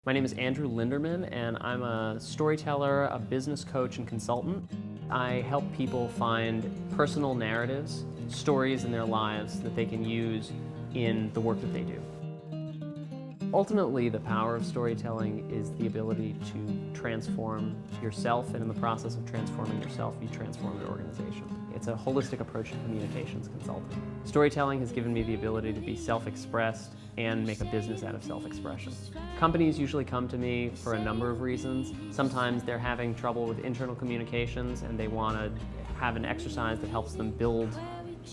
My name is Andrew Linderman, and I'm a storyteller, a business coach, and consultant. I help people find personal narratives, stories in their lives that they can use in the work that they do. Ultimately, the power of storytelling is the ability to transform yourself, and in the process of transforming yourself, you transform your organization. It's a holistic approach to communications consulting. Storytelling has given me the ability to be self-expressed and make a business out of self-expression. Companies usually come to me for a number of reasons. Sometimes they're having trouble with internal communications and they want to have an exercise that helps them build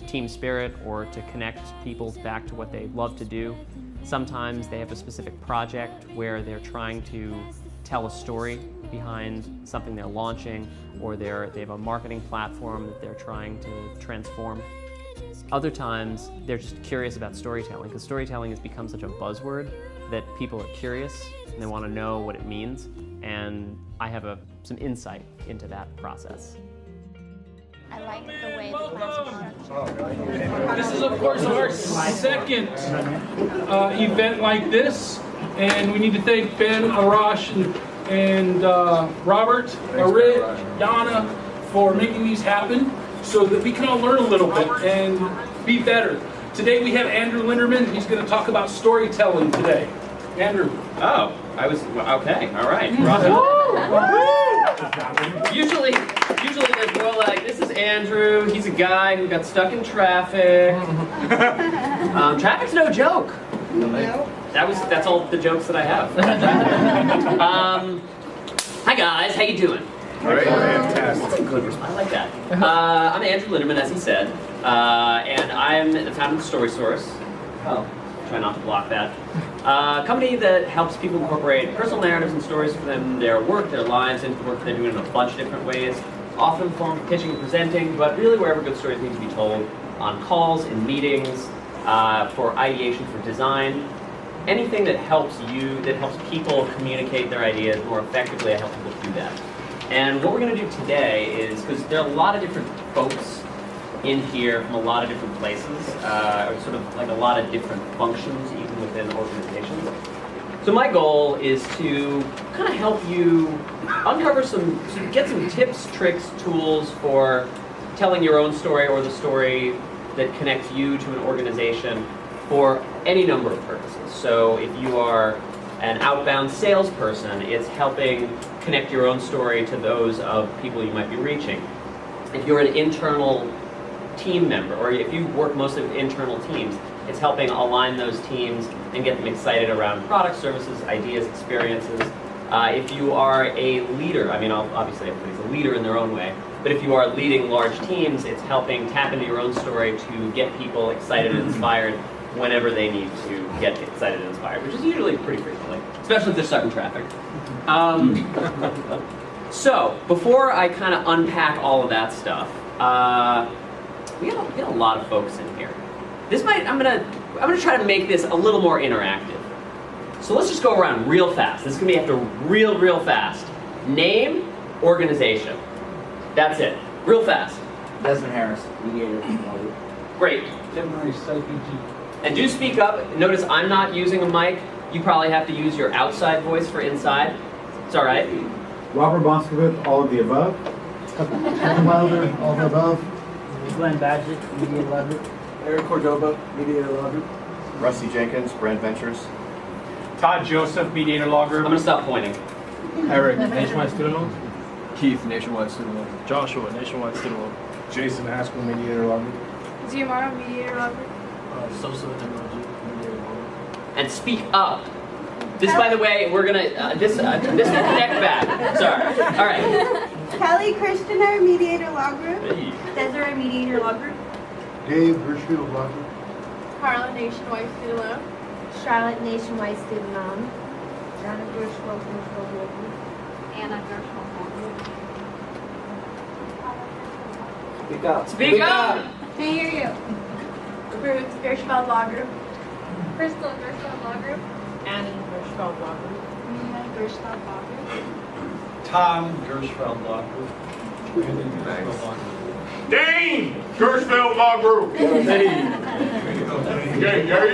team spirit or to connect people back to what they love to do. Sometimes they have a specific project where they're trying to tell a story behind something they're launching, or they have a marketing platform that they're trying to transform. Other times, they're just curious about storytelling, because storytelling has become such a buzzword that people are curious and they want to know what it means, and I have some insight into that process. I like the way the class is structured. This is, of course, our second event like this, and we need to thank Ben, Arash, and Robert, Rich, Donna for making these happen so that we can all learn a little bit and be better. Today we have Andrew Linderman. He's going to talk about storytelling today. Andrew. Oh, okay, all right. Usually there's more like, this is Andrew, he's a guy who got stuck in traffic. Traffic's no joke. That's all the jokes that I have. Hi guys, how you doing? Great. Fantastic. That's a good response. I like that. I'm Andrew Linderman, as he said, and I'm the founder of the Story Source. Oh, try not to block that. A company that helps people incorporate personal narratives and stories from their work, their lives, into the work they're doing in a bunch of different ways, often in the form of pitching and presenting, but really wherever good stories need to be told, on calls, in meetings, for ideation, for design. Anything that helps people communicate their ideas more effectively, I help people do that. And what we're going to do today is, because there are a lot of different folks in here from a lot of different places, or sort of like a lot of different functions even within organizations. So my goal is to kind of help you uncover get some tips, tricks, tools for telling your own story or the story that connects you to an organization for any number of purposes. So if you are an outbound salesperson, it's helping connect your own story to those of people you might be reaching. If you're an internal team member, or if you work mostly with internal teams, it's helping align those teams and get them excited around products, services, ideas, experiences. If you are a leader, I mean, obviously everybody's a leader in their own way, but if you are leading large teams, it's helping tap into your own story to get people excited and inspired whenever they need to get excited and inspired, which is usually pretty frequently, especially if they're stuck in traffic. So, before I kind of unpack all of that stuff, we have a lot of folks in here. I'm gonna try to make this a little more interactive. So let's just go around real fast. This is gonna be after real fast. Name, organization. That's it. Real fast. Desmond Harris, mediator. Great. And do speak up. Notice I'm not using a mic. You probably have to use your outside voice for inside. It's all right. Robert Boscovich, all of the above. Kevin Wilder, all the above. Glenn Badgett, mediator leverage. Eric Cordova, mediator leverage. Rusty Jenkins, Brand Ventures. Todd Joseph, Mediator Law I'm Group. gonna stop pointing. Eric, Nationwide Student Loans. Keith, Nationwide Student Loan. Joshua, Nationwide Student Loan. Jason Haskell, mediator leverage. Giamara, mediator leverage. Sosa, Technology, Mediator Loan. And speak up. This, by the way, we're gonna this will connect back. Sorry. All right. Kelly Christianer, mediator law group. Hey. Desiree, mediator law group. Dave Hirschfield, law group. Carla, nationwide student loan. Charlotte, nationwide student loan. Anna Gershwell, law group. Anna Gershwell, law group. Speak up. Speak up. Can hear you. Ruth Gershfeld law group. Crystal Gershfeld law group. Annie Gershfeld law group. Mia Gershfeld law group. Tom Gershfeld, law group. Dane Gershfeld Law Group. Yay.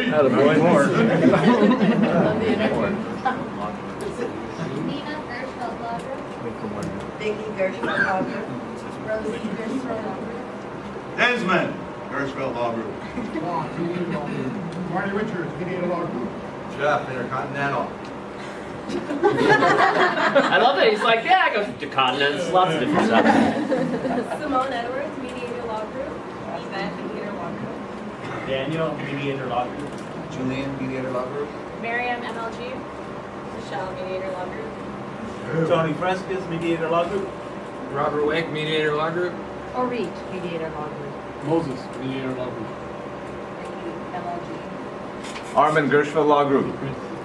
Had a boy more. Nina Gershfeld Lager. Vicky Gershfeld Lager. Rosie Gershfeld Lager. Desmond Gershfeld Law Group. Marty Richards, Mediator Law Group. Jeff, Intercontinental. I love that he's like, yeah, I go to continents, lots of different stuff. Simone Edwards, Mediator Law Group. Yvette, Mediator Law Group. Daniel, Mediator Law Group. Julian, Mediator Law Group. Miriam, MLG. Michelle, Mediator Law Group. Tony Frescas, Mediator Law Group. Robert Wick, Mediator Law Group. Orit, Mediator Law Group. Moses, Mediator Law Group. Ricky, MLG. Armin Gershfeld Law Group.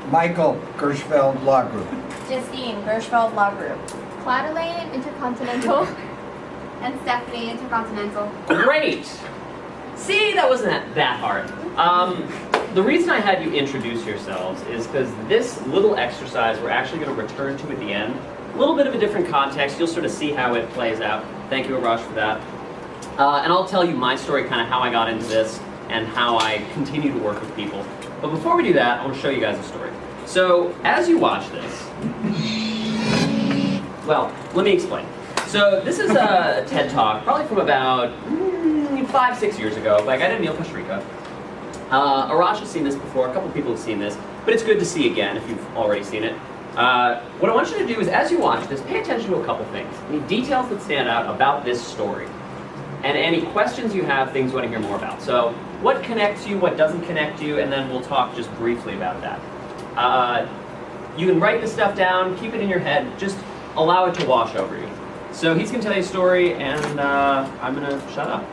Michael Gershfeld Law Group. Justine, Gershfeld Law Group. Cladelaine, Intercontinental. And Stephanie, Intercontinental. Great! See, that wasn't that hard. The reason I had you introduce yourselves is because this little exercise we're actually going to return to at the end. A little bit of a different context. You'll sort of see how it plays out. Thank you, Arash, for that. And I'll tell you my story, kind of how I got into this and how I continue to work with people. But before we do that, I want to show you guys a story. So, as you watch this, well, let me explain. So, this is a TED Talk, probably from about 5-6 years ago, by a guy named Neil Pashtrika. Arash has seen this before, a couple people have seen this, but it's good to see again if you've already seen it. What I want you to do is, as you watch this, pay attention to a couple things. Any details that stand out about this story. And any questions you have, things you want to hear more about. So, what connects you, what doesn't connect you, and then we'll talk just briefly about that. You can write this stuff down, keep it in your head, just allow it to wash over you. So he's going to tell you a story, and I'm going to shut up.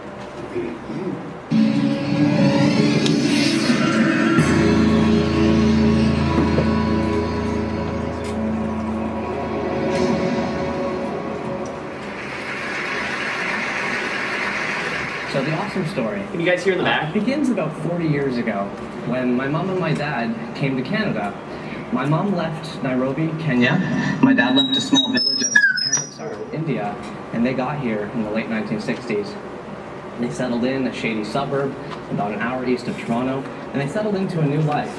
So the awesome story. Can you guys hear in the back? Begins about 40 years ago when my mom and my dad came to Canada. My mom left Nairobi, Kenya. My dad left a small village that my parents are in India, and they got here in the late 1960s. They settled in a shady suburb about an hour east of Toronto, and they settled into a new life.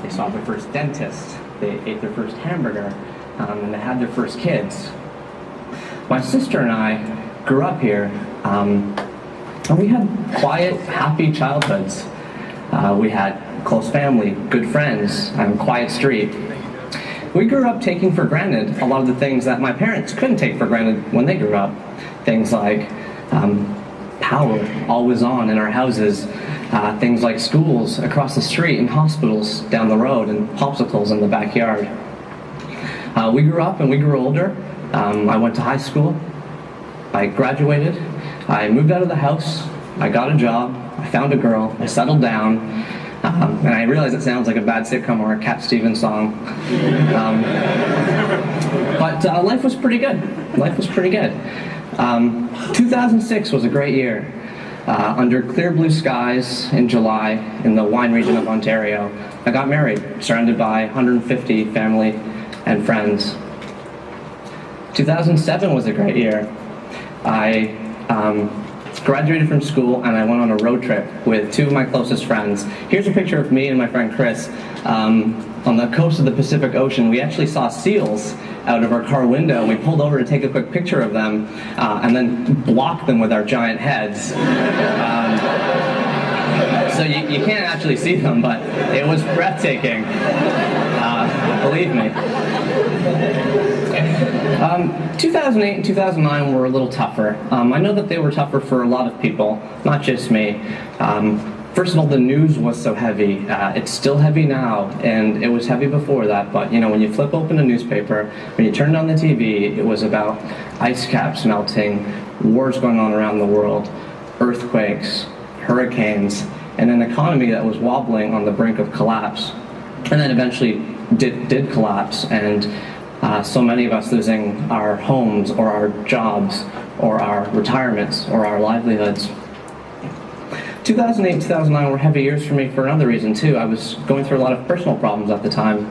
They saw their first dentist, they ate their first hamburger, and they had their first kids. My sister and I grew up here, and we had quiet, happy childhoods. We had close family, good friends, and quiet street. We grew up taking for granted a lot of the things that my parents couldn't take for granted when they grew up. Things like power always on in our houses, things like schools across the street and hospitals down the road and popsicles in the backyard. We grew up and we grew older. I went to high school. I graduated. I moved out of the house. I got a job. I found a girl. I settled down. And I realize it sounds like a bad sitcom or a Cat Stevens song. But life was pretty good. Life was pretty good. 2006 was a great year. Under clear blue skies in July in the wine region of Ontario, I got married, surrounded by 150 family and friends. 2007 was a great year. I graduated from school and I went on a road trip with two of my closest friends. Here's a picture of me and my friend Chris on the coast of the Pacific Ocean. We actually saw seals out of our car window. We pulled over to take a quick picture of them and then blocked them with our giant heads. So you can't actually see them, but it was breathtaking. Believe me. 2008 and 2009 were a little tougher. I know that they were tougher for a lot of people, not just me. First of all, the news was so heavy. It's still heavy now, and it was heavy before that, but you know, when you flip open a newspaper, when you turned on the TV, it was about ice caps melting, wars going on around the world, earthquakes, hurricanes, and an economy that was wobbling on the brink of collapse, and then eventually did collapse, and so many of us losing our homes or our jobs or our retirements or our livelihoods. 2008 and 2009 were heavy years for me for another reason too. I was going through a lot of personal problems at the time.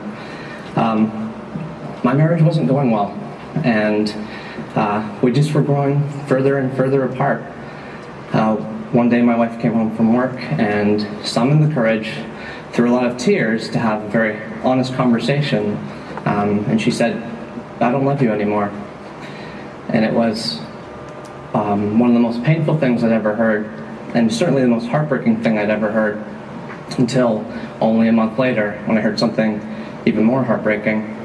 My marriage wasn't going well, and we just were growing further and further apart. One day my wife came home from work and summoned the courage, through a lot of tears, to have a very honest conversation And she said, "I don't love you anymore." And it was one of the most painful things I'd ever heard, and certainly the most heartbreaking thing I'd ever heard, until only a month later when I heard something even more heartbreaking.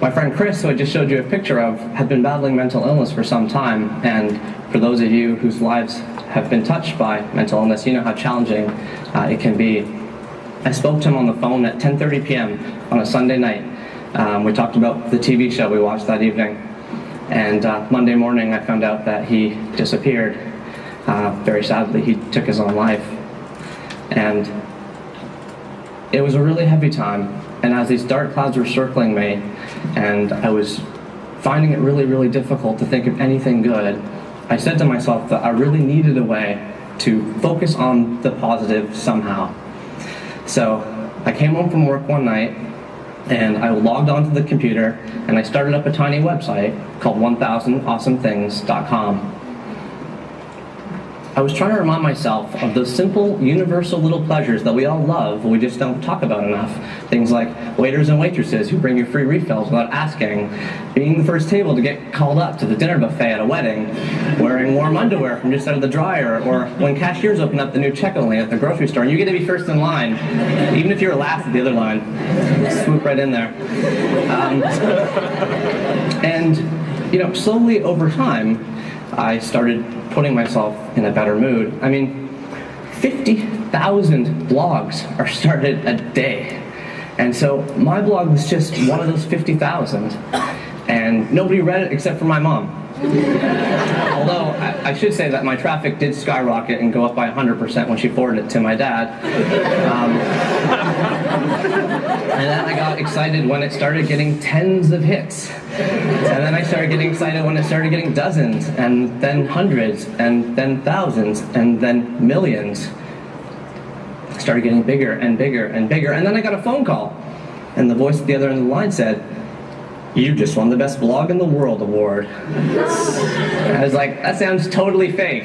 My friend Chris, who I just showed you a picture of, had been battling mental illness for some time, and for those of you whose lives have been touched by mental illness, you know how challenging it can be. I spoke to him on the phone at 10:30 p.m. on a Sunday night. We talked about the TV show we watched that evening, and Monday morning I found out that he disappeared. Very sadly, he took his own life. And it was a really heavy time, and as these dark clouds were circling me, and I was finding it really, really difficult to think of anything good, I said to myself that I really needed a way to focus on the positive somehow. So I came home from work one night, and I logged onto the computer, and I started up a tiny website called 1000awesomethings.com. I was trying to remind myself of those simple, universal little pleasures that we all love, but we just don't talk about enough. Things like waiters and waitresses who bring you free refills without asking, being the first table to get called up to the dinner buffet at a wedding, wearing warm underwear from just out of the dryer, or when cashiers open up the new check-only at the grocery store and you get to be first in line, even if you're last at the other line. Swoop right in there. And, slowly over time, I started putting myself in a better mood. I mean, 50,000 blogs are started a day. And so my blog was just one of those 50,000. And nobody read it except for my mom. Although, I should say that my traffic did skyrocket and go up by 100% when she forwarded it to my dad. And then I got excited when it started getting tens of hits. And then I started getting excited when it started getting dozens, and then hundreds, and then thousands, and then millions. It started getting bigger and bigger and bigger, and then I got a phone call. And the voice at the other end of the line said, "You just won the Best Blog in the World award." I was like, that sounds totally fake.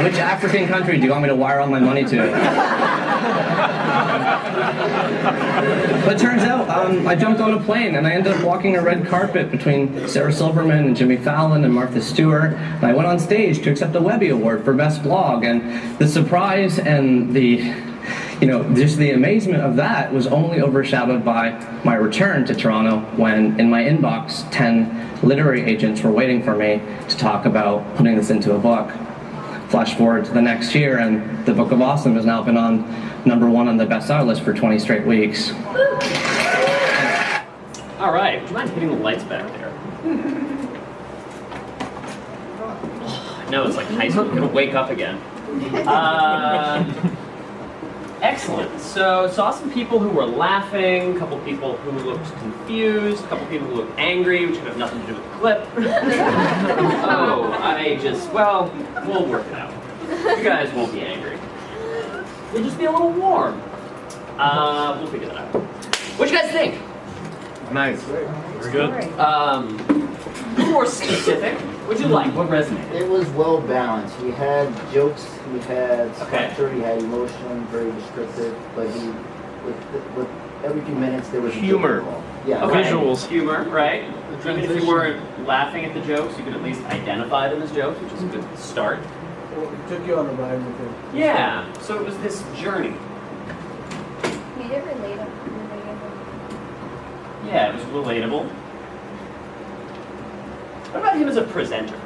Which African country do you want me to wire all my money to? But it turns out, I jumped on a plane and I ended up walking a red carpet between Sarah Silverman and Jimmy Fallon and Martha Stewart. And I went on stage to accept the Webby Award for Best Blog. And the surprise and just the amazement of that was only overshadowed by my return to Toronto when, in my inbox, 10 literary agents were waiting for me to talk about putting this into a book. Flash forward to the next year, and the Book of Awesome has now been on #1 on the bestseller list for 20 straight weeks. All right, would you mind hitting the lights back there? No, it's like high school. I'm gonna wake up again. Excellent. So saw some people who were laughing, a couple people who looked confused, a couple people who looked angry, which could have nothing to do with the clip. We'll work it out. You guys won't be angry. You'll just be a little warm. We'll figure that out. What do you guys think? Nice. Very good. More specific. What'd you like? What resonated? It was well balanced. We had jokes, we had structure, we had emotion, very descriptive, but with every few minutes there was humor. A joke. Yeah. Okay. Visuals. Humor, right? Even if you weren't laughing at the jokes, you could at least identify them as jokes, which is a good start. Well, it took you on a ride with him. Yeah, so it was this journey. Made it relatable. Yeah, it was relatable. What about him as a presenter?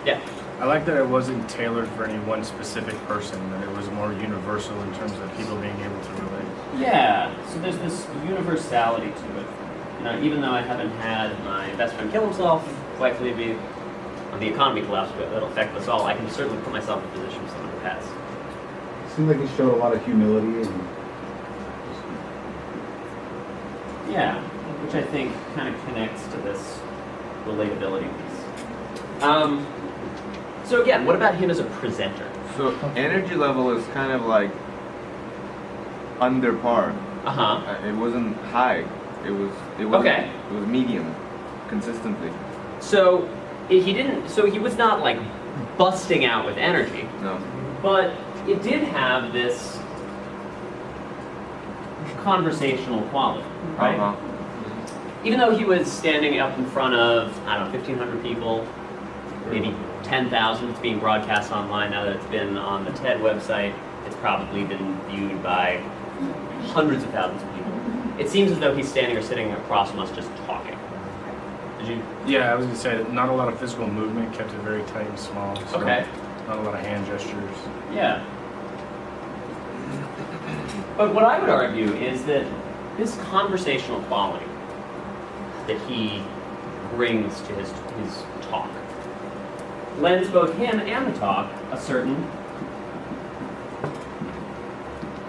Yeah. I like that it wasn't tailored for any one specific person, that it was more universal in terms of people being able to relate. Yeah, so there's this universality to it. Even though I haven't had my best friend kill himself, likely to be on the economy collapse, but that'll affect us all, I can certainly put myself in a position of someone who has. It seemed like he showed a lot of humility and yeah, which I think kind of connects to this relatability piece. So again, what about him as a presenter? So energy level is kind of like under par. It wasn't high. It was okay. It was medium, consistently. So he was not like busting out with energy. No. But it did have this conversational quality, right? Even though he was standing up in front of, I don't know, 1,500 people, maybe 10,000, it's being broadcast online now that it's been on the TED website, it's probably been viewed by hundreds of thousands of people. It seems as though he's standing or sitting across from us just talking. Did you? Yeah, I was going to say, not a lot of physical movement, kept it very tight and small. So Okay. Not a lot of hand gestures. Yeah. But what I would argue is that this conversational quality that he brings to his talk lends both him and the talk a certain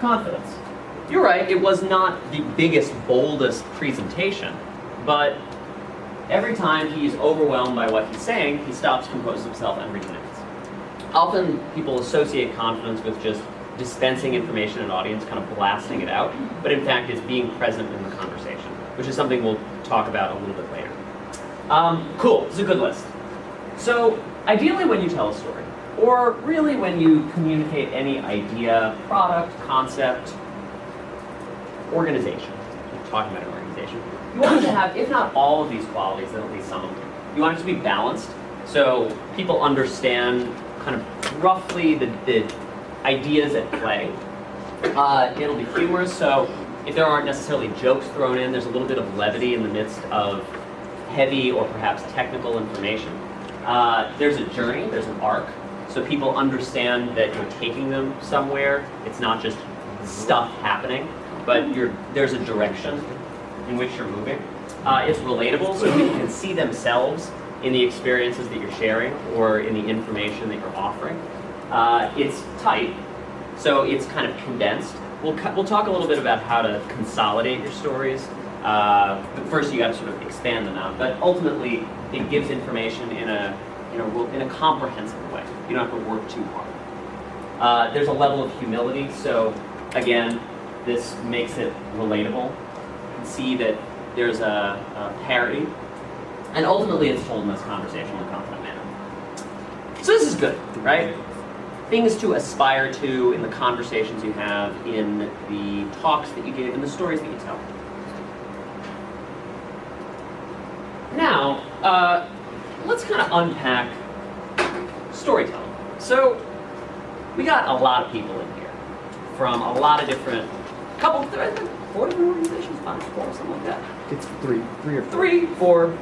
confidence. You're right, it was not the biggest, boldest presentation, but every time he's overwhelmed by what he's saying, he stops, composes himself, and reconnects. Often people associate confidence with just dispensing information to an audience, kind of blasting it out, but in fact it's being present in the conversation, which is something we'll talk about a little bit later. Cool, this is a good list. So ideally when you tell a story, or really when you communicate any idea, product, concept, organization, we're talking about an organization, you want it to have, if not all of these qualities, then at least some of them. You want it to be balanced, so people understand kind of roughly the ideas at play. It'll be humorous, so if there aren't necessarily jokes thrown in, there's a little bit of levity in the midst of heavy or perhaps technical information. There's a journey, there's an arc, so people understand that you're taking them somewhere. It's not just stuff happening, but there's a direction in which you're moving. It's relatable, so people can see themselves in the experiences that you're sharing or in the information that you're offering. It's tight, so it's kind of condensed. We'll talk a little bit about how to consolidate your stories. But first, you got to sort of expand them out. But ultimately, it gives information in a comprehensive way. You don't have to work too hard. There's a level of humility, so again, this makes it relatable. You can see that there's a parody, and ultimately, it's told in this conversational and confident manner. So this is good, right? Things to aspire to in the conversations you have, in the talks that you give, in the stories that you tell. Now, let's kind of unpack storytelling. So, we got a lot of people in here from a lot of different, four different organizations, 5, 4, something like that. It's three or four. 3, 4,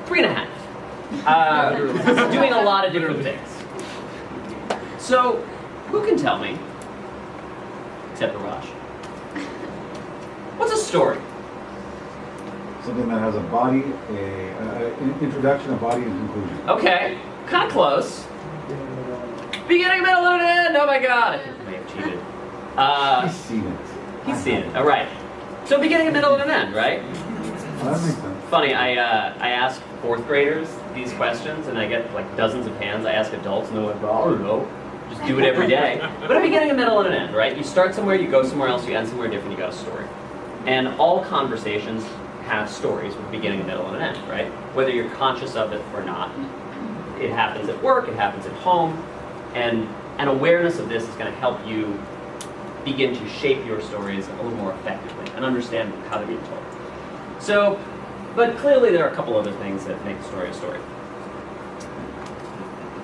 3.5. Doing a lot of different things. So, who can tell me, except Arash, what's a story? Something that has a body, an introduction, a body, and conclusion. Okay, kind of close. Beginning, middle, and end. Oh my God! I think I may have cheated. He's seen it. He's seen it. All right. So beginning, middle, and an end, right? Well, that makes sense. Funny. I ask 4th graders these questions, and I get like dozens of hands. I ask adults, and they're like, "Well, I don't know. Just do it every day." But a beginning, a middle, and an end, right? You start somewhere, you go somewhere else, you end somewhere different. You got a story, and all conversations have stories with a beginning, a middle, and an end, right? Whether you're conscious of it or not. It happens at work, it happens at home, and an awareness of this is going to help you begin to shape your stories a little more effectively and understand how they're being told. So, but clearly there are a couple other things that make a story a story.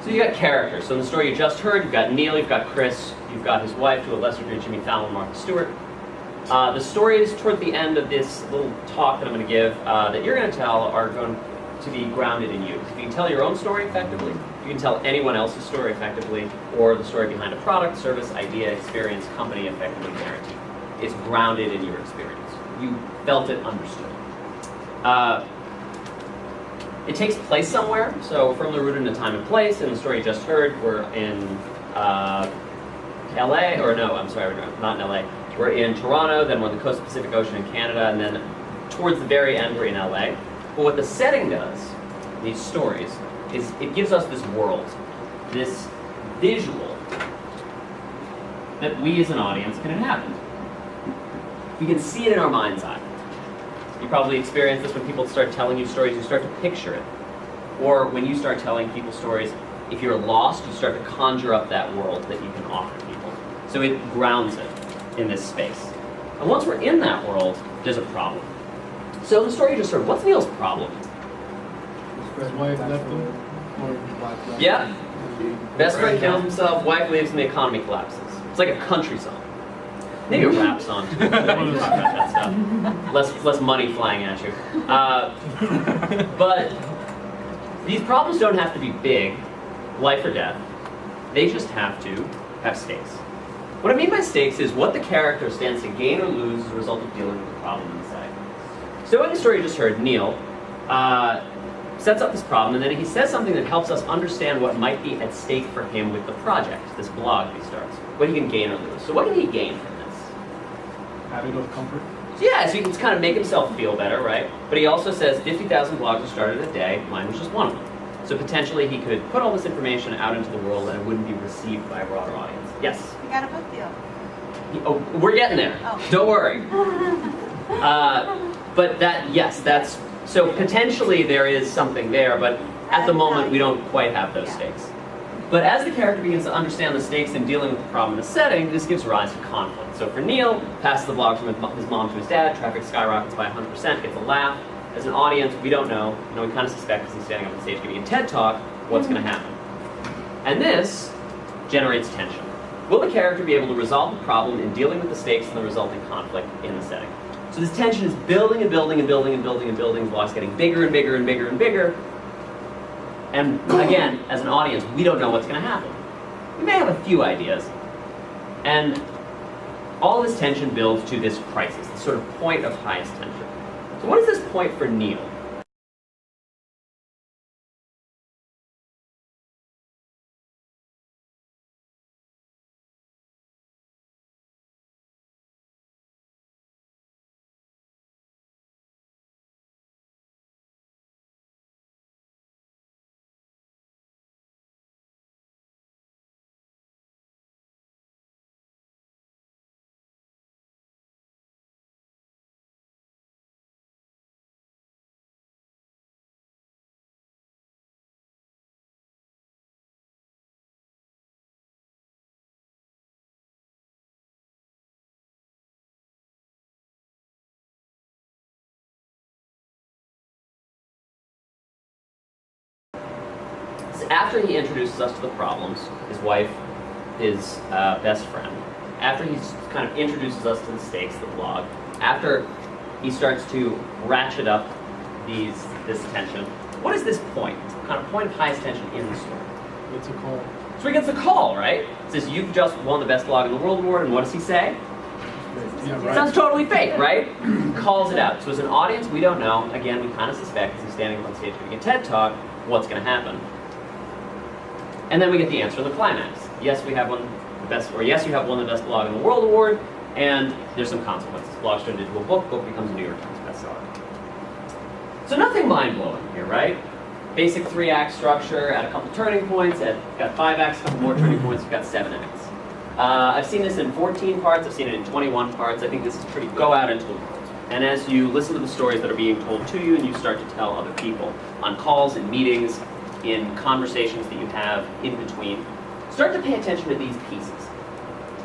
So you got characters. So in the story you just heard, you've got Neil, you've got Chris, you've got his wife, to a lesser degree Jimmy Fallon, Martha Stewart. The stories toward the end of this little talk that I'm going to give, that you're going to tell, are going to be grounded in you. If you can tell your own story effectively, you can tell anyone else's story effectively, or the story behind a product, service, idea, experience, company effectively guaranteed. It's grounded in your experience. You felt it, understood. It takes place somewhere, so firmly rooted in a time and place. In the story you just heard, we're in LA, or no, I'm sorry, we're not in LA. We're in Toronto, then we're on the coast of the Pacific Ocean in Canada, and then towards the very end we're in LA. But what the setting does, these stories, is it gives us this world, this visual that we as an audience can inhabit. We can see it in our mind's eye. You probably experience this when people start telling you stories, you start to picture it. Or when you start telling people stories, if you're lost, you start to conjure up that world that you can offer people. So it grounds it in this space. And once we're in that world, there's a problem. So the story you just heard, what's Neil's problem? His wife left him. Yeah. Best friend kills himself, wife leaves, and the economy collapses. It's like a country song. Maybe a rap song too. That stuff. Less money flying at you. But these problems don't have to be big, life or death. They just have to have stakes. What I mean by stakes is what the character stands to gain or lose as a result of dealing with the problem in the setting. So in the story you just heard, Neil sets up this problem, and then he says something that helps us understand what might be at stake for him with the project, this blog that he starts, what he can gain or lose. So what can he gain from this? Habit of comfort. So yeah, so he can kind of make himself feel better, right? But he also says 50,000 blogs are started a day, mine was just one of them. So potentially he could put all this information out into the world and it wouldn't be received by a broader audience. Yes? We got a book deal. Oh, we're getting there. Oh. Don't worry. But that, yes, that's, so potentially there is something there, but at the moment we don't quite have those stakes. But as the character begins to understand the stakes in dealing with the problem in the setting, this gives rise to conflict. So for Neil, passes the blog from his mom to his dad, traffic skyrockets by 100%, gets a laugh. As an audience, we don't know. You know, we kind of suspect because he's standing up on stage giving a TED Talk, what's going to happen. And this generates tension. Will the character be able to resolve the problem in dealing with the stakes and the resulting conflict in the setting? So this tension is building and building and building and building and building. The blog's getting bigger and bigger and bigger and bigger. And again, as an audience, we don't know what's going to happen. We may have a few ideas. And all this tension builds to this crisis, this sort of point of highest tension. So what is this point for Neil? After he introduces us to the problems, his wife, his best friend, after he kind of introduces us to the stakes, the blog, after he starts to ratchet up this tension, what is this point? Kind of point of highest tension in the story? It's a call. So he gets a call, right? It says, you've just won the best blog in the world award, and what does he say? Yeah, right. Sounds totally fake, right? Calls it out. So as an audience, we don't know. Again, we kind of suspect, as he's standing up on stage giving a TED Talk, what's going to happen. And then we get the answer in the climax. Yes, we have yes, you have won the best blog in the world award, and there's some consequences. Blog's turned into a book becomes a New York Times bestseller. So nothing mind-blowing here, right? Basic 3-act structure, at a couple turning points, got 5 acts, a couple more turning points, you've got 7 acts. I've seen this in 14 parts, I've seen it in 21 parts. I think this is pretty go out into the world. And as you listen to the stories that are being told to you, and you start to tell other people on calls, in meetings, in conversations that you have in between, start to pay attention to these pieces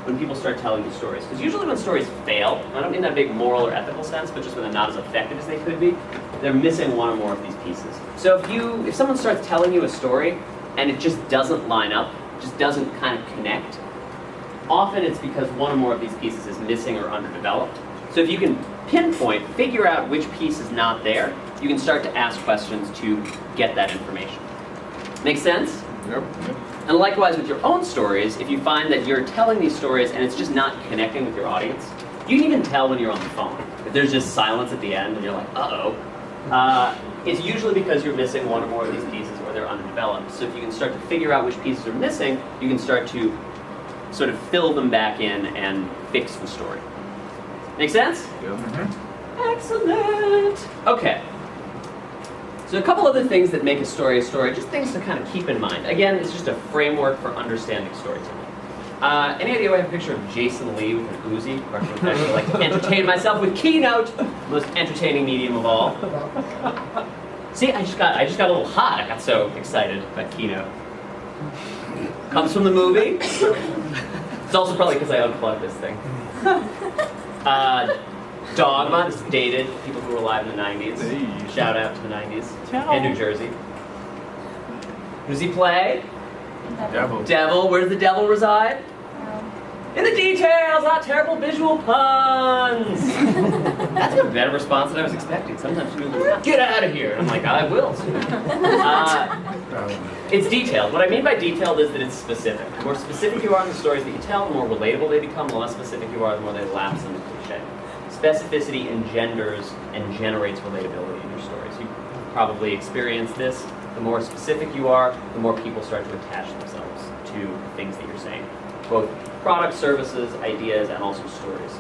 when people start telling you stories. Because usually when stories fail, I don't mean that big moral or ethical sense, but just when they're not as effective as they could be, they're missing one or more of these pieces. So if someone starts telling you a story and it just doesn't line up, just doesn't kind of connect, often it's because one or more of these pieces is missing or underdeveloped. So if you can pinpoint, figure out which piece is not there, you can start to ask questions to get that information. Make sense? Yep. And likewise with your own stories, if you find that you're telling these stories and it's just not connecting with your audience, you can even tell when you're on the phone. If there's just silence at the end and you're like, uh-oh, it's usually because you're missing one or more of these pieces or they're underdeveloped. So if you can start to figure out which pieces are missing, you can start to sort of fill them back in and fix the story. Make sense? Yep. Excellent. Okay. So a couple other things that make a story, just things to kind of keep in mind. Again, it's just a framework for understanding storytelling. Any idea why I have a picture of Jason Lee with an Uzi? Or I like to entertain myself with Keynote, the most entertaining medium of all. See, I just got a little hot. I got so excited about Keynote. Comes from the movie. It's also probably because I unplugged this thing. Dogma is dated people who were alive in the 90s. Shout out to the 90s. And New Jersey. Who does he play? Devil. Devil. Where does the devil reside? In the details, not terrible visual puns. That's a better response than I was expecting. Sometimes people go, get out of here. And I'm like, I will. It's detailed. What I mean by detailed is that it's specific. The more specific you are in the stories that you tell, the more relatable they become. The less specific you are, the more they lapse into cliche. Specificity engenders and generates relatability in your stories. You probably experienced this. The more specific you are, the more people start to attach themselves to things that you're saying. Both products, services, ideas, and also stories.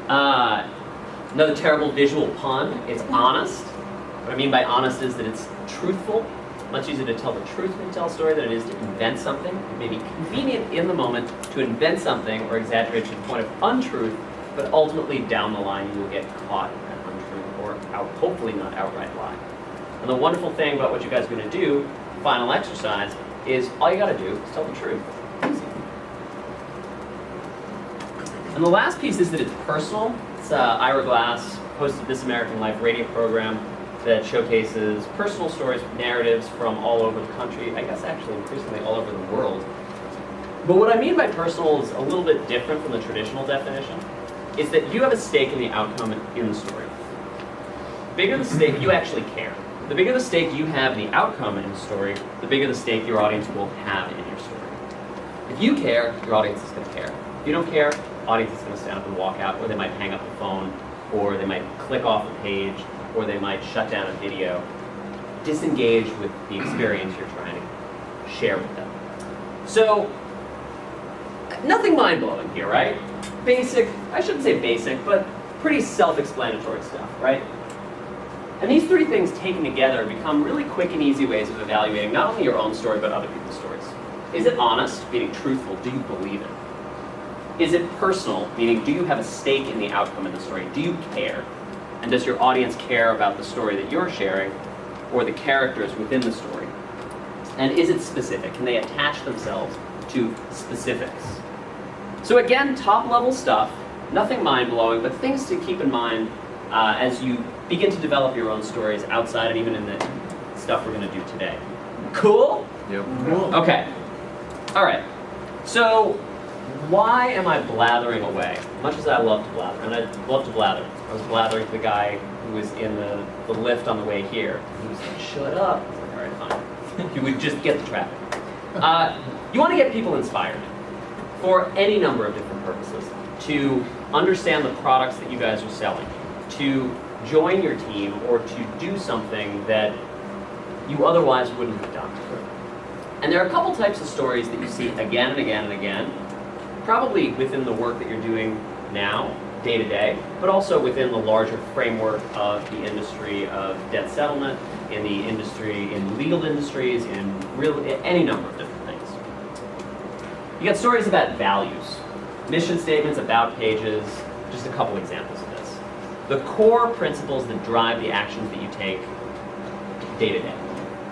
Another terrible visual pun, it's honest. What I mean by honest is that it's truthful. Much easier to tell the truth when you tell a story than it is to invent something. It may be convenient in the moment to invent something or exaggerate to the point of untruth, but ultimately down the line you will get caught in that untruth or hopefully not outright lie. And the wonderful thing about what you guys are going to do, final exercise, is all you got to do is tell the truth. And the last piece is that it's personal. It's Ira Glass hosted This American Life radio program that showcases personal stories, narratives from all over the country, I guess actually increasingly all over the world. But what I mean by personal is a little bit different from the traditional definition. It's that you have a stake in the outcome in the story. The bigger the stake, you actually care. The bigger the stake you have in the outcome in the story, the bigger the stake your audience will have in your story. If you care, your audience is going to care. If you don't care, audience is going to stand up and walk out, or they might hang up the phone, or they might click off the page, or they might shut down a video, disengage with the experience you're trying to share with them. So, nothing mind-blowing here, right? Basic, I shouldn't say basic, but pretty self-explanatory stuff, right? And these three things taken together become really quick and easy ways of evaluating not only your own story, but other people's stories. Is it honest, meaning truthful? Do you believe it? Is it personal, meaning do you have a stake in the outcome of the story? Do you care? And does your audience care about the story that you're sharing or the characters within the story? And is it specific? Can they attach themselves to specifics? So again, top level stuff, nothing mind-blowing, but things to keep in mind as you begin to develop your own stories outside and even in the stuff we're going to do today. Cool? Yep. Cool. Okay. All right. So why am I blathering away? Much as I love to blather, and I love to blather. I was blathering to the guy who was in the lift on the way here. He was like, shut up. I was like, all right, fine. You would just get the traffic. You want to get people inspired for any number of different purposes. To understand the products that you guys are selling. To join your team or to do something that you otherwise wouldn't have done. And there are a couple types of stories that you see again and again and again, probably within the work that you're doing now, day to day, but also within the larger framework of the industry of debt settlement, in the industry, in legal industries, in any number of different things. You got stories about values, mission statements, about pages, just a couple examples of this. The core principles that drive the actions that you take day to day,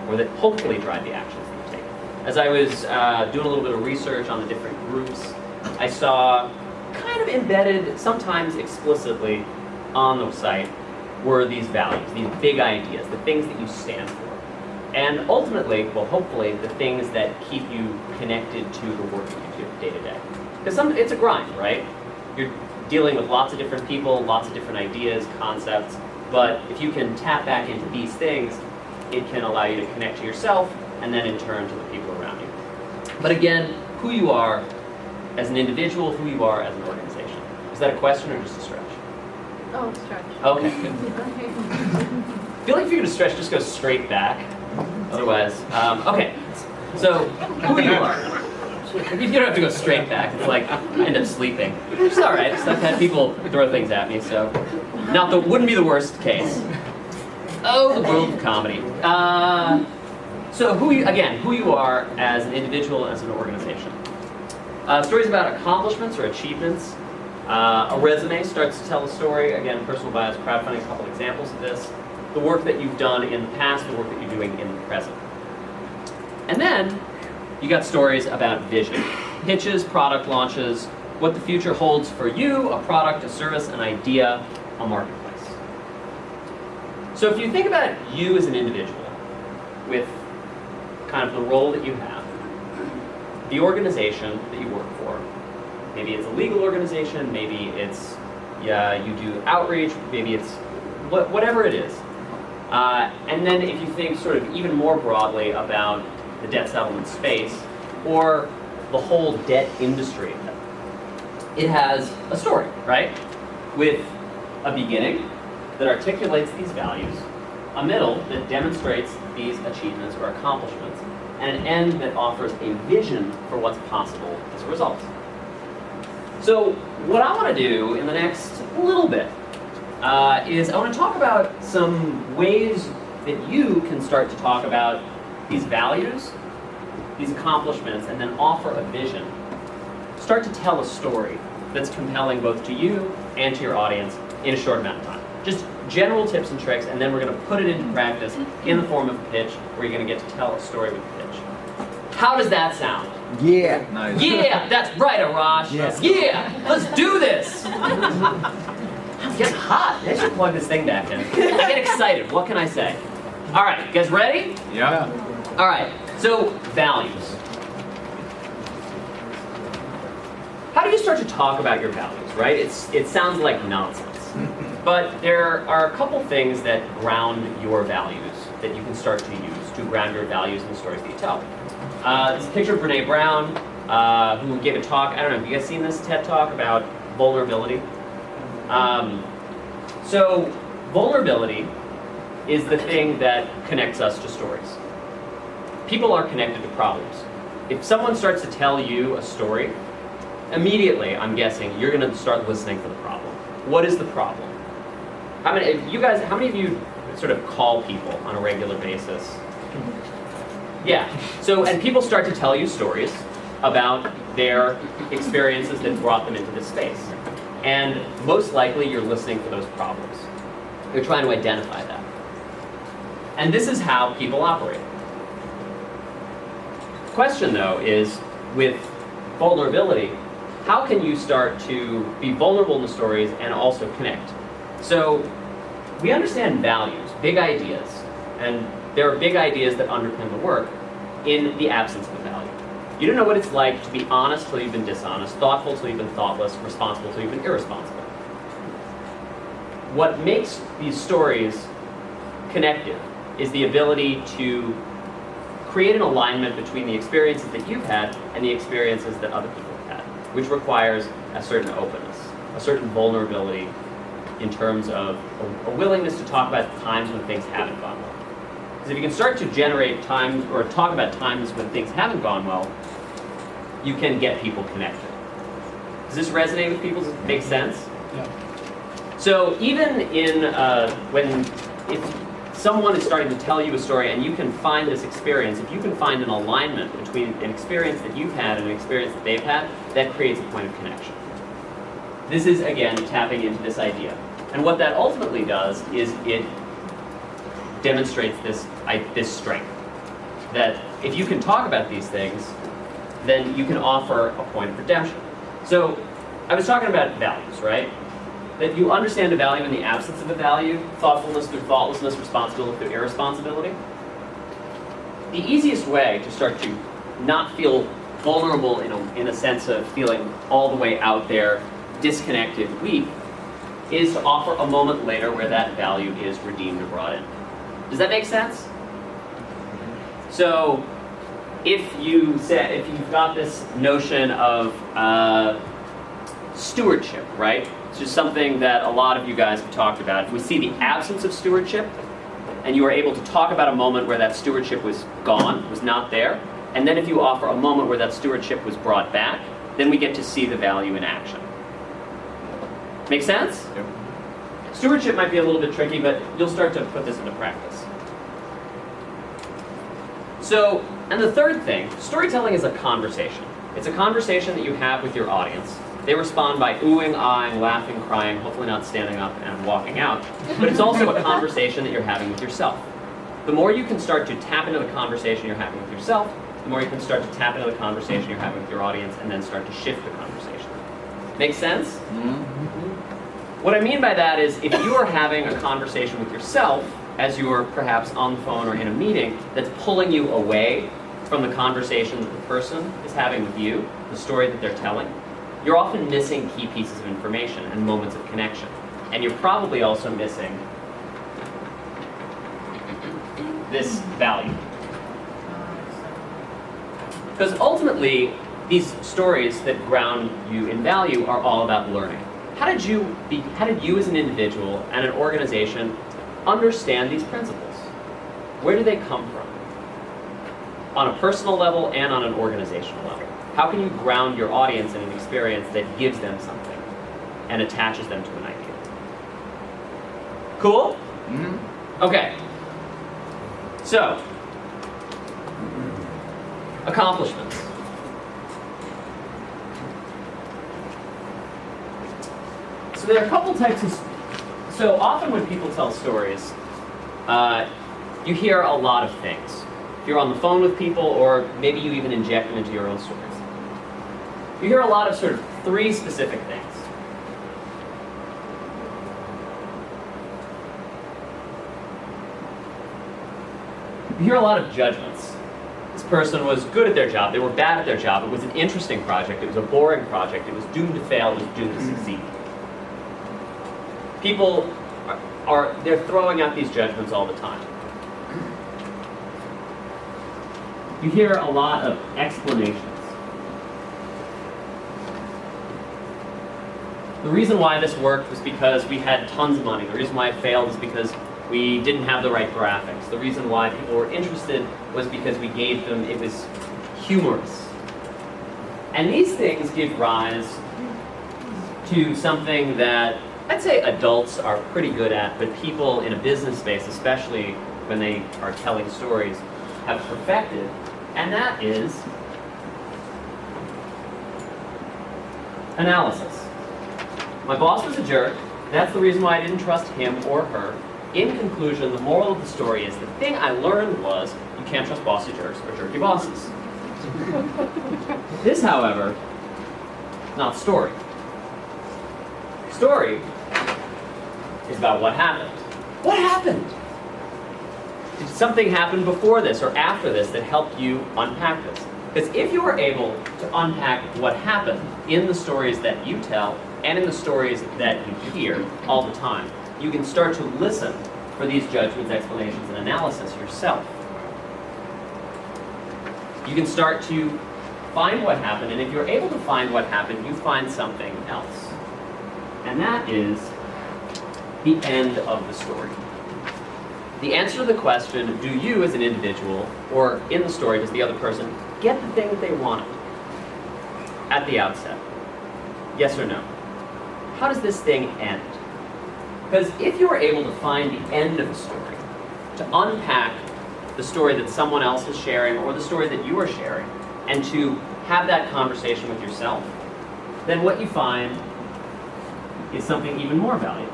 or that hopefully drive the actions that you take. As I was doing a little bit of research on the different groups, I saw kind of embedded, sometimes explicitly, on the site were these values, these big ideas, the things that you stand for. And ultimately, well, hopefully, the things that keep you connected to the work that you do day to day. Because it's a grind, right? You're dealing with lots of different people, lots of different ideas, concepts, but if you can tap back into these things, it can allow you to connect to yourself and then in turn to the people around you. But again, who you are as an individual, who you are as an organization. Is that a question or just a stretch? Oh, stretch. Okay, good. I feel like if you're going to stretch, just go straight back. Otherwise, okay. So, who you are. You don't have to go straight back. It's like, I end up sleeping. Which is alright. I've had people throw things at me, so wouldn't be the worst case. Oh, the world of comedy. So who you are as an individual, as an organization. Stories about accomplishments or achievements. A resume starts to tell a story. Again, personal bias, crowdfunding, a couple examples of this. The work that you've done in the past, the work that you're doing in the present. And then you got stories about vision, pitches, product launches, what the future holds for you, a product, a service, an idea, a marketplace. So if you think about you as an individual with kind of the role that you have, the organization that you work for, maybe it's a legal organization, maybe it's you do outreach, maybe it's whatever it is. And then if you think sort of even more broadly about the debt settlement space or the whole debt industry, it has a story, right? With a beginning that articulates these values, a middle that demonstrates these achievements or accomplishments, and an end that offers a vision for what's possible as a result. So what I want to do in the next little bit is I want to talk about some ways that you can start to talk about these values, these accomplishments, and then offer a vision. Start to tell a story that's compelling both to you and to your audience in a short amount of time. Just general tips and tricks, and then we're going to put it into practice in the form of a pitch where you're going to get to tell a story with the pitch. How does that sound? Yeah. Nice. Yeah, that's right, Arash. Yeah. Yeah, let's do this. I'm getting hot. I should plug this thing back in. I get excited. What can I say? All right, you guys ready? Yeah. All right, so values. How do you start to talk about your values, right? It sounds like nonsense. But there are a couple things that ground your values that you can start to use to ground your values in the stories that you tell. This is a picture of Brene Brown, who gave a talk. I don't know, have you guys seen this TED Talk about vulnerability? So vulnerability is the thing that connects us to stories. People are connected to problems. If someone starts to tell you a story, immediately, I'm guessing, you're going to start listening for the problem. What is the problem? How many of you sort of call people on a regular basis? Yeah. So, and people start to tell you stories about their experiences that brought them into this space. And most likely, you're listening for those problems. You're trying to identify that. And this is how people operate. The question, though, is with vulnerability, how can you start to be vulnerable in the stories and also connect? So we understand values, big ideas, and there are big ideas that underpin the work in the absence of a value. You don't know what it's like to be honest till you've been dishonest, thoughtful till you've been thoughtless, responsible till you've been irresponsible. What makes these stories connective is the ability to create an alignment between the experiences that you've had and the experiences that other people have had, which requires a certain openness, a certain vulnerability in terms of a willingness to talk about times when things haven't gone well. Because if you can start to generate times or talk about times when things haven't gone well, you can get people connected. Does this resonate with people? Does it make sense? Yeah. So even in if someone is starting to tell you a story and you can find this experience, if you can find an alignment between an experience that you've had and an experience that they've had, that creates a point of connection. This is, again, tapping into this idea. And what that ultimately does is it demonstrates this strength. That if you can talk about these things, then you can offer a point of redemption. So I was talking about values, right? That you understand a value in the absence of a value, thoughtfulness through thoughtlessness, responsibility through irresponsibility. The easiest way to start to not feel vulnerable in a sense of feeling all the way out there, disconnected, weak, is to offer a moment later where that value is redeemed or brought in. Does that make sense? So if you've got this notion of stewardship, right? It's just something that a lot of you guys have talked about. If we see the absence of stewardship, and you are able to talk about a moment where that stewardship was gone, was not there, and then if you offer a moment where that stewardship was brought back, then we get to see the value in action. Make sense? Yep. Stewardship might be a little bit tricky, but you'll start to put this into practice. So, and the third thing, storytelling is a conversation. It's a conversation that you have with your audience. They respond by oohing, ahhing, laughing, crying, hopefully not standing up and walking out. But it's also a conversation that you're having with yourself. the more you can start to tap into the conversation you're having with yourself, the more you can start to tap into the conversation you're having with your audience, and then start to shift the conversation. Make sense? Mm-hmm. What I mean by that is, if you are having a conversation with yourself, as you're perhaps on the phone or in a meeting, that's pulling you away from the conversation that the person is having with you, the story that they're telling, you're often missing key pieces of information and moments of connection. And you're probably also missing this value. Because ultimately, these stories that ground you in value are all about learning. How did you as an individual and an organization understand these principles? Where do they come from? On a personal level and on an organizational level. How can you ground your audience in an experience that gives them something and attaches them to an idea? Cool? Mm-hmm. Okay. So, accomplishments. So there are a couple types of... So often when people tell stories, you hear a lot of things. If you're on the phone with people, or maybe you even inject them into your own stories. You hear a lot of sort of three specific things. You hear a lot of judgments. This person was good at their job, they were bad at their job, it was an interesting project, it was a boring project, it was doomed to fail, it was doomed to succeed. People they're throwing out these judgments all the time. You hear a lot of explanations. The reason why this worked was because we had tons of money. The reason why it failed is because we didn't have the right graphics. The reason why people were interested was because we gave them, it was humorous. And these things give rise to something that I'd say adults are pretty good at, but people in a business space, especially when they are telling stories, have perfected, and that is analysis. My boss was a jerk. That's the reason why I didn't trust him or her. In conclusion, the moral of the story is the thing I learned was you can't trust bossy jerks or jerky bosses. This, however, is not story. Story is about what happened. What happened? Did something happen before this or after this that helped you unpack this? Because if you are able to unpack what happened in the stories that you tell and in the stories that you hear all the time, you can start to listen for these judgments, explanations, and analysis yourself. You can start to find what happened, and if you're able to find what happened, you find something else. And that is the end of the story. The answer to the question, do you as an individual, or in the story, does the other person get the thing that they wanted at the outset? Yes or no? How does this thing end? Because if you are able to find the end of a story, to unpack the story that someone else is sharing or the story that you are sharing, and to have that conversation with yourself, then what you find is something even more valuable.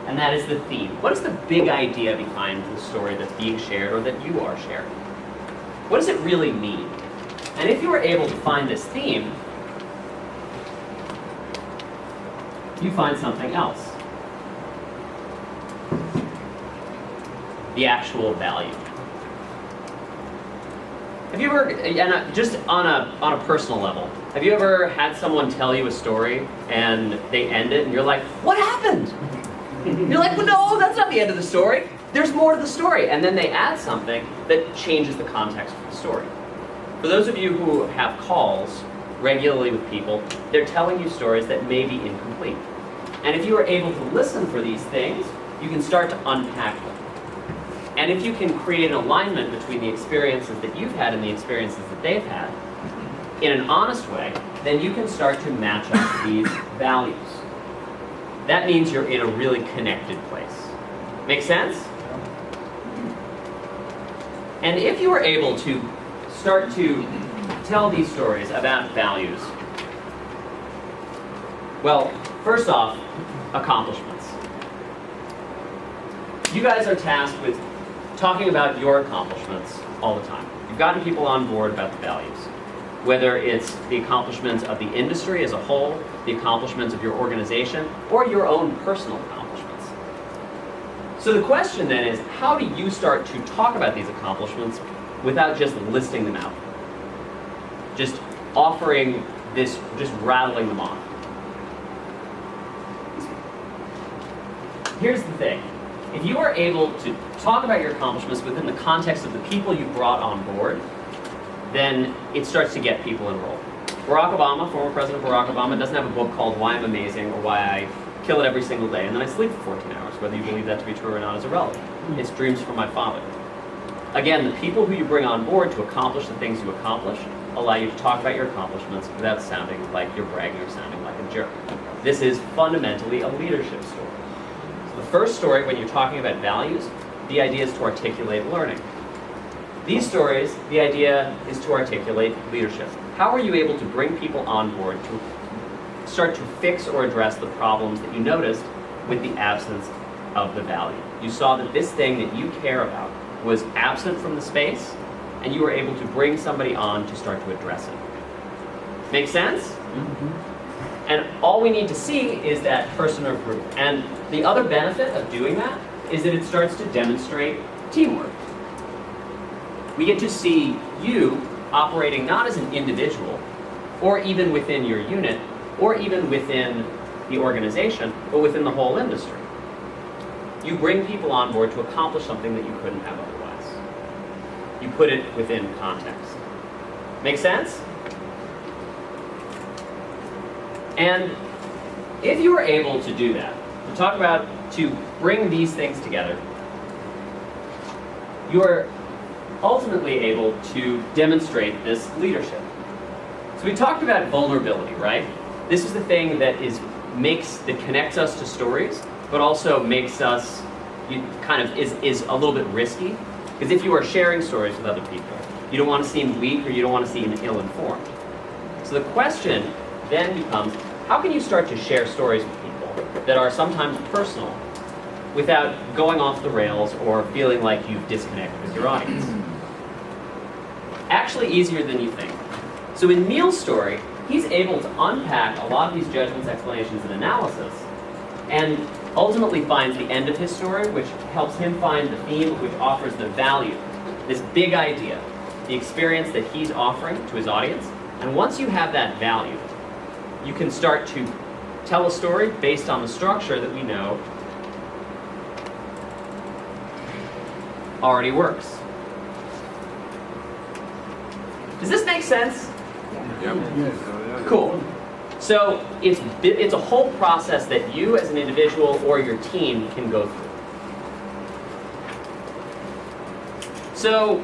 And that is the theme. What is the big idea behind the story that's being shared or that you are sharing? What does it really mean? And if you are able to find this theme, you find something else. The actual value. Have you ever, and just on a personal level, have you ever had someone tell you a story and they end it and you're like, what happened? You're like, well, no, that's not the end of the story. There's more to the story. And then they add something that changes the context of the story. For those of you who have calls regularly with people, they're telling you stories that may be incomplete. And if you are able to listen for these things, you can start to unpack them. And if you can create an alignment between the experiences that you've had and the experiences that they've had, in an honest way, then you can start to match up these values. That means you're in a really connected place. Make sense? And if you are able to start to tell these stories about values, well, first off, accomplishments. You guys are tasked with talking about your accomplishments all the time. You've gotten people on board about the values. Whether it's the accomplishments of the industry as a whole, the accomplishments of your organization, or your own personal accomplishments. So the question then is, how do you start to talk about these accomplishments without just listing them out? Just offering this, just rattling them off. Here's the thing. If you are able to talk about your accomplishments within the context of the people you brought on board, then it starts to get people enrolled. Barack Obama, former President Barack Obama, doesn't have a book called Why I'm Amazing or Why I Kill It Every Single Day and Then I Sleep for 14 hours. Whether you believe that to be true or not is irrelevant. It's Dreams from My Father. Again, the people who you bring on board to accomplish the things you accomplish allow you to talk about your accomplishments without sounding like you're bragging or sounding like a jerk. This is fundamentally a leadership story. So the first story, when you're talking about values, the idea is to articulate learning. These stories, the idea is to articulate leadership. How are you able to bring people on board to start to fix or address the problems that you noticed with the absence of the value? You saw that this thing that you care about was absent from the space, and you were able to bring somebody on to start to address it. Make sense? Mm-hmm. And all we need to see is that person or group. And the other benefit of doing that is that it starts to demonstrate teamwork. We get to see you operating not as an individual, or even within your unit, or even within the organization, but within the whole industry. You bring people on board to accomplish something that you couldn't have otherwise. You put it within context. Make sense? And if you are able to do that, to bring these things together, you are ultimately able to demonstrate this leadership. So we talked about vulnerability, right? This is the thing that connects us to stories, but also makes us, is a little bit risky. Because if you are sharing stories with other people, you don't want to seem weak or you don't want to seem ill-informed. So the question then becomes, how can you start to share stories with people that are sometimes personal without going off the rails or feeling like you've disconnected with your audience? Actually easier than you think. So in Neil's story, he's able to unpack a lot of these judgments, explanations, and analysis, and ultimately finds the end of his story, which helps him find the theme, which offers the value, this big idea, the experience that he's offering to his audience. And once you have that value, you can start to tell a story based on the structure that we know already works. Does this make sense? Yep. Cool. So it's a whole process that you as an individual or your team can go through. So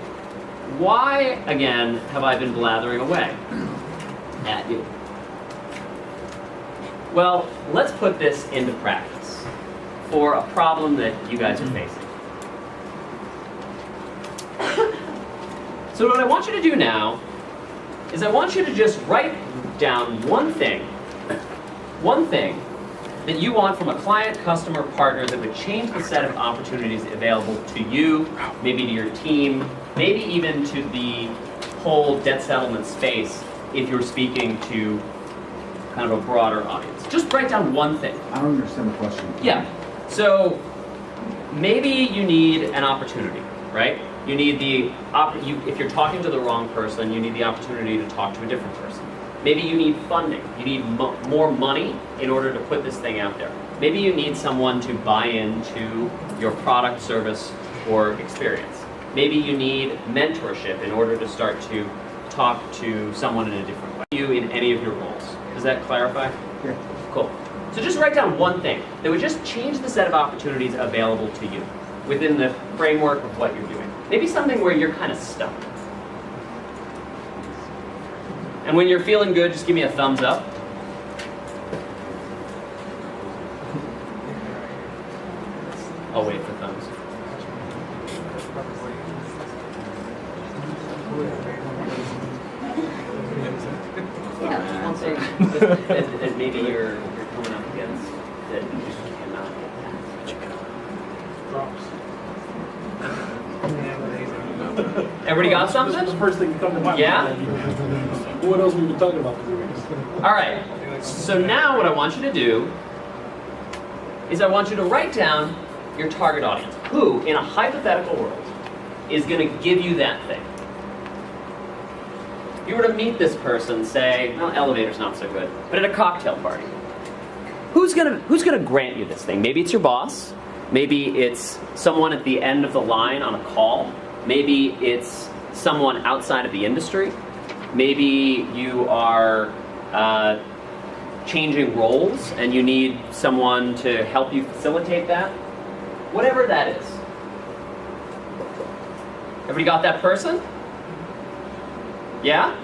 why, again, have I been blathering away at you? Well, let's put this into practice for a problem that you guys are facing. So what I want you to do now is I want you to just write down one thing that you want from a client, customer, partner that would change the set of opportunities available to you, maybe to your team, maybe even to the whole debt settlement space if you're speaking to kind of a broader audience. Just write down one thing. I don't understand the question. Yeah. So maybe you need an opportunity, right? You need if you're talking to the wrong person, you need the opportunity to talk to a different person. Maybe you need funding. You need more money in order to put this thing out there. Maybe you need someone to buy into your product, service, or experience. Maybe you need mentorship in order to start to talk to someone in a different way. You in any of your roles. Does that clarify? Yeah. Cool. So just write down one thing that would just change the set of opportunities available to you within the framework of what you're doing. Maybe something where you're kind of stuck. And when you're feeling good, just give me a thumbs up. I'll wait for thumbs. One thing that maybe you're coming up against that you just cannot get past. Everybody got something? This is the first thing that come to mind. Yeah? What else we've been talking about? All right. So now what I want you to do is I want you to write down your target audience. Who, in a hypothetical world, is going to give you that thing? If you were to meet this person, say, well, elevator's not so good, but at a cocktail party, who's gonna grant you this thing? Maybe it's your boss. Maybe it's someone at the end of the line on a call. Maybe it's someone outside of the industry. Maybe you are changing roles and you need someone to help you facilitate that. Whatever that is. Everybody got that person? Yeah?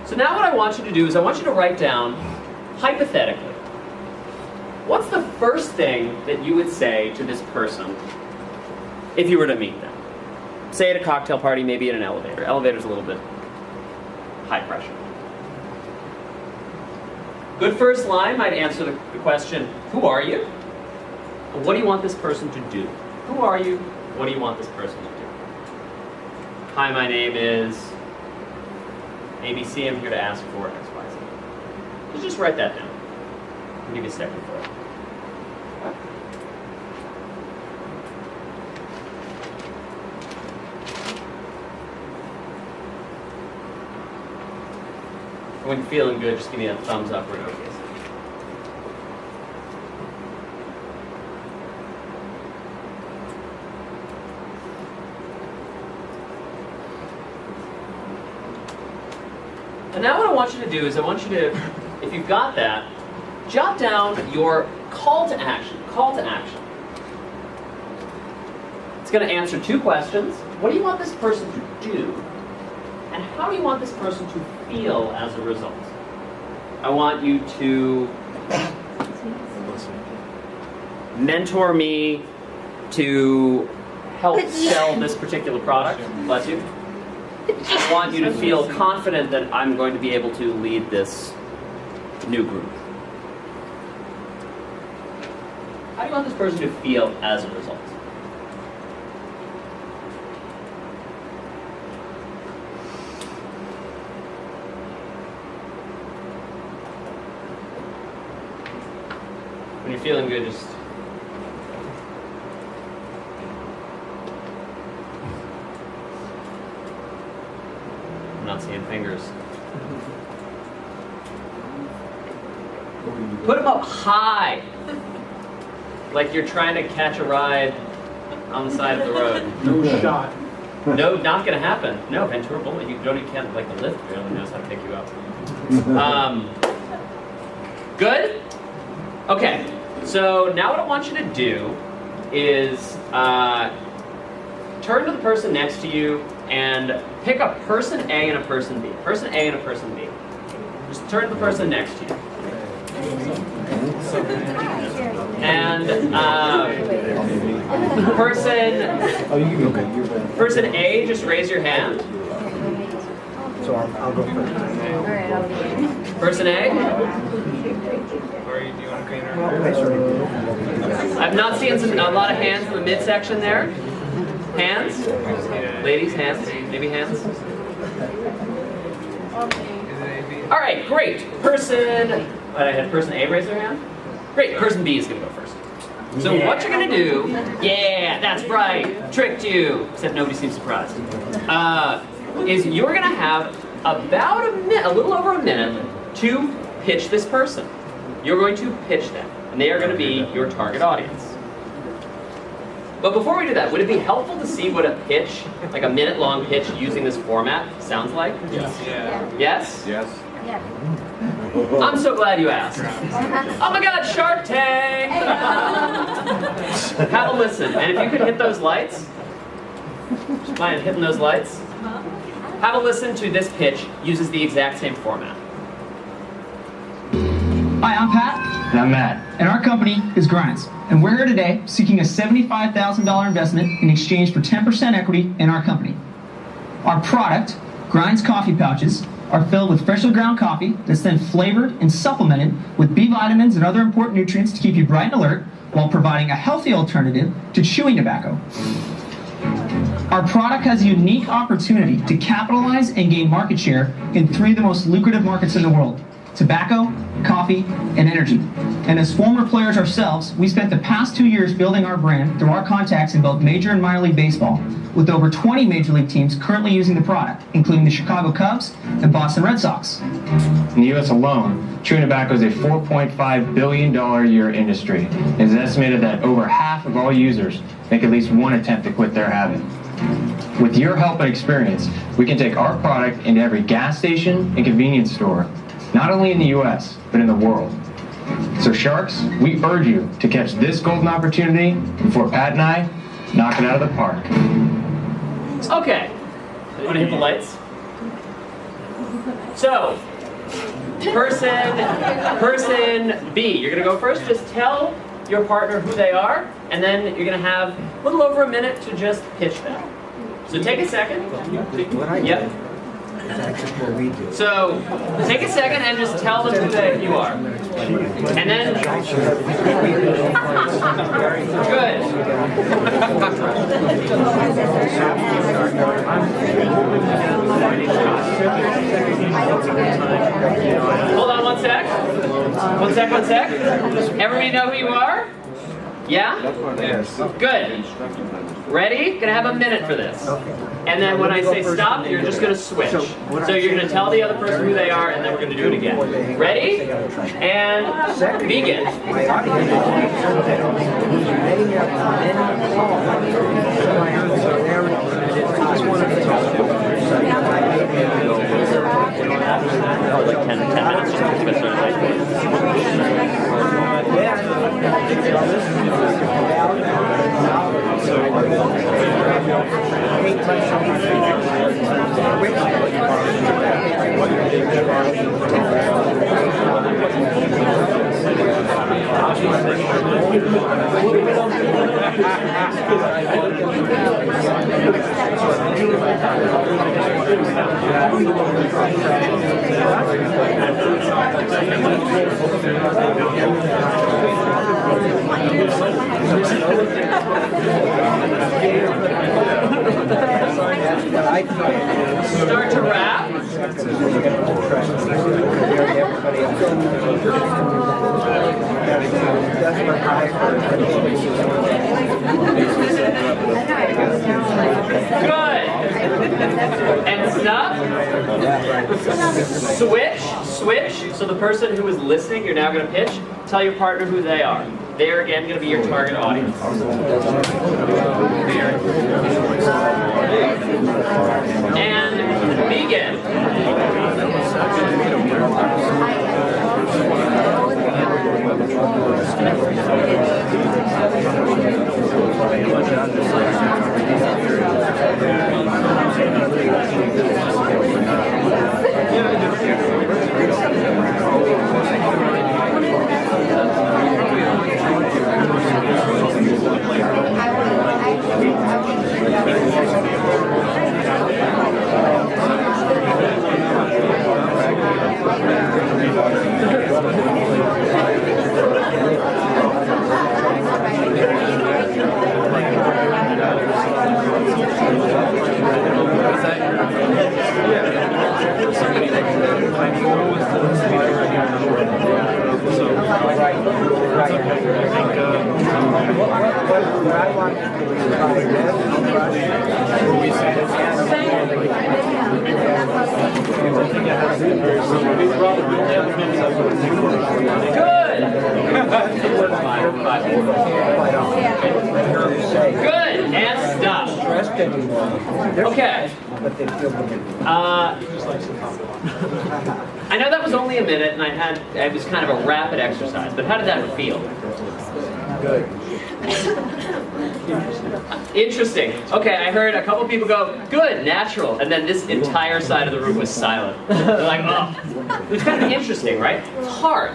So now what I want you to do is I want you to write down, hypothetically, what's the first thing that you would say to this person if you were to meet them? Say at a cocktail party, maybe in an elevator. Elevator's a little bit high pressure. Good first line might answer the question, who are you? And what do you want this person to do? Who are you? What do you want this person to do? Hi, my name is ABC. I'm here to ask for XYZ. Just write that down. I'll give you a second for it. When you're feeling good, just give me a thumbs up or an okay. And now what I want you to do is I want you to, if you've got that, jot down your call to action. Call to action. It's going to answer two questions. What do you want this person to do? And how do you want this person to feel as a result? I want you to mentor me to help sell this particular product. Bless you. I want you to feel confident that I'm going to be able to lead this new group. How do you want this person to feel as a result? When you're feeling good, just I'm not seeing fingers. Put them up high, like you're trying to catch a ride on the side of the road. No shot. No, not gonna happen. No, Ventura Boulevard. You don't even can't, like the lift barely knows how to pick you up. Good? Okay. So now what I want you to do is turn to the person next to you and pick a person A and a person B. Person A and a person B. Just turn to the person next to you. And person A, just raise your hand. So I'll go first. Person A? I've not seen a lot of hands in the midsection there. Hands? Ladies, hands? Maybe hands? All right, great. I had person A raise their hand? Great, person B is going to go first. So what you're going to do, yeah, that's right, tricked you, except nobody seems surprised, is you're going to have about a little over a minute to pitch this person. You're going to pitch them, and they are going to be your target audience. But before we do that, would it be helpful to see what a pitch, like a minute-long pitch using this format, sounds like? Yes. Yeah. Yes? Yes. Yeah. I'm so glad you asked. Oh my God, Shark Tank! Have a listen, and if you could hit those lights, just mind hitting those lights. Have a listen to this pitch, uses the exact same format. Hi, I'm Pat. And I'm Matt. And our company is Grinds. And we're here today seeking a $75,000 investment in exchange for 10% equity in our company. Our product, Grinds coffee pouches, are filled with freshly ground coffee that's then flavored and supplemented with B vitamins and other important nutrients to keep you bright and alert while providing a healthy alternative to chewing tobacco. Our product has a unique opportunity to capitalize and gain market share in 3 of the most lucrative markets in the world: tobacco, coffee, and energy. And as former players ourselves, we spent the past 2 years building our brand through our contacts in both major and minor league baseball, with over 20 major league teams currently using the product, including the Chicago Cubs and Boston Red Sox. In the U.S. alone, chewing tobacco is a $4.5 billion a year industry. It is estimated that over half of all users make at least one attempt to quit their habit. With your help and experience, we can take our product into every gas station and convenience store, not only in the U.S., but in the world. So Sharks, we urge you to catch this golden opportunity before Pat and I knock it out of the park. Okay. Want to hit the lights? So, person B, you're going to go first. Just tell your partner who they are, and then you're going to have a little over a minute to just pitch them. So take a second. Yep. So take a second and just tell them who you are. And then, good. Hold on 1 sec. 1 sec, 1 sec. Everybody know who you are? Yeah? Yes. Good. Ready? Gonna have a minute for this. And then when I say stop, you're just gonna switch. So you're gonna tell the other person who they are, and then we're gonna do it again. Ready? And begin. Like 10 minutes, just to get started. Start to wrap. Good. And stop. Switch. So the person who is listening, you're now going to pitch. Tell your partner who they are. They're again going to be your target audience. And begin. Good, and stop. Okay. I know that was only a minute, and it was kind of a rapid exercise, but how did that feel? Good. Interesting. Okay, I heard a couple people go, good, natural, and then this entire side of the room was silent. They're like, oh. It's kind of interesting, right? It's hard.